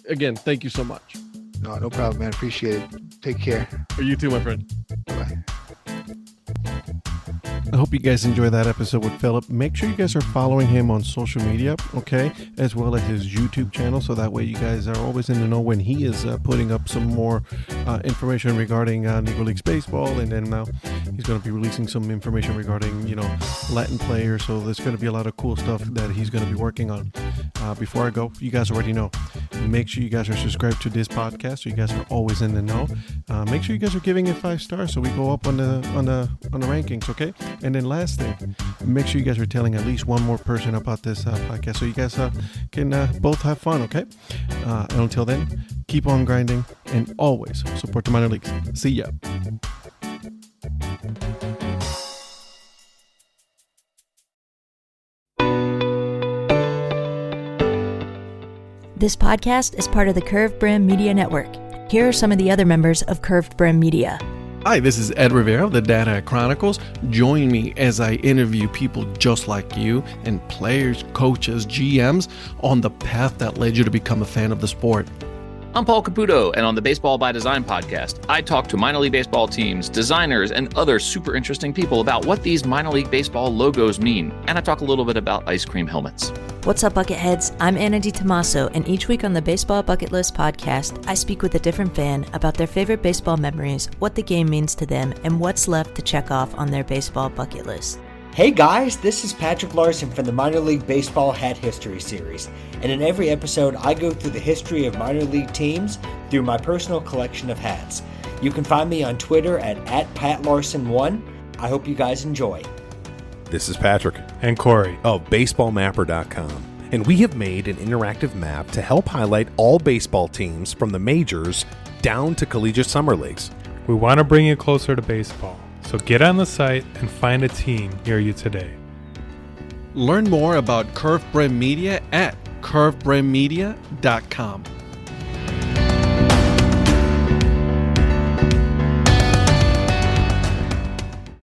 Speaker 1: again, thank you so much.
Speaker 5: No problem, man. Appreciate it. Take care.
Speaker 1: You too, my friend.
Speaker 5: Bye.
Speaker 1: I hope you guys enjoy that episode with Philip. Make sure you guys are following him on social media, okay, as well as his YouTube channel, so that way you guys are always in the know when he is putting up some more information regarding Negro Leagues baseball. And then now he's going to be releasing some information regarding, Latin players. So there's going to be a lot of cool stuff that he's going to be working on. Before I go, you guys already know, make sure you guys are subscribed to this podcast so you guys are always in the know. Make sure you guys are giving it 5 stars so we go up on the rankings, okay? And then last thing, make sure you guys are telling at least one more person about this podcast so you guys can both have fun, okay? And until then, keep on grinding and always support the minor leagues. See ya.
Speaker 4: This podcast is part of the Curved Brim Media Network. Here are some of the other members of Curved Brim Media.
Speaker 1: Hi, this is Ed Rivera of the Dad Hat Chronicles. Join me as I interview people just like you and players, coaches, GMs on the path that led you to become a fan of the sport.
Speaker 3: I'm Paul Caputo, and on the Baseball by Design podcast, I talk to minor league baseball teams, designers, and other super interesting people about what these minor league baseball logos mean. And I talk a little bit about ice cream helmets.
Speaker 4: What's up, Bucketheads? I'm Anna DiTomaso, and each week on the Baseball Bucket List podcast, I speak with a different fan about their favorite baseball memories, what the game means to them, and what's left to check off on their baseball bucket list.
Speaker 6: Hey guys, this is Patrick Larson from the Minor League Baseball Hat History Series, and in every episode I go through the history of minor league teams through my personal collection of hats. You can find me on Twitter at @PatLarson1. I hope you guys enjoy.
Speaker 7: This is Patrick
Speaker 8: and Corey
Speaker 7: of BaseballMapper.com, and we have made an interactive map to help highlight all baseball teams from the majors down to collegiate summer leagues.
Speaker 8: We want to bring you closer to baseball, so get on the site and find a team near you today.
Speaker 1: Learn more about Curved Brim Media at curvedbrimmedia.com.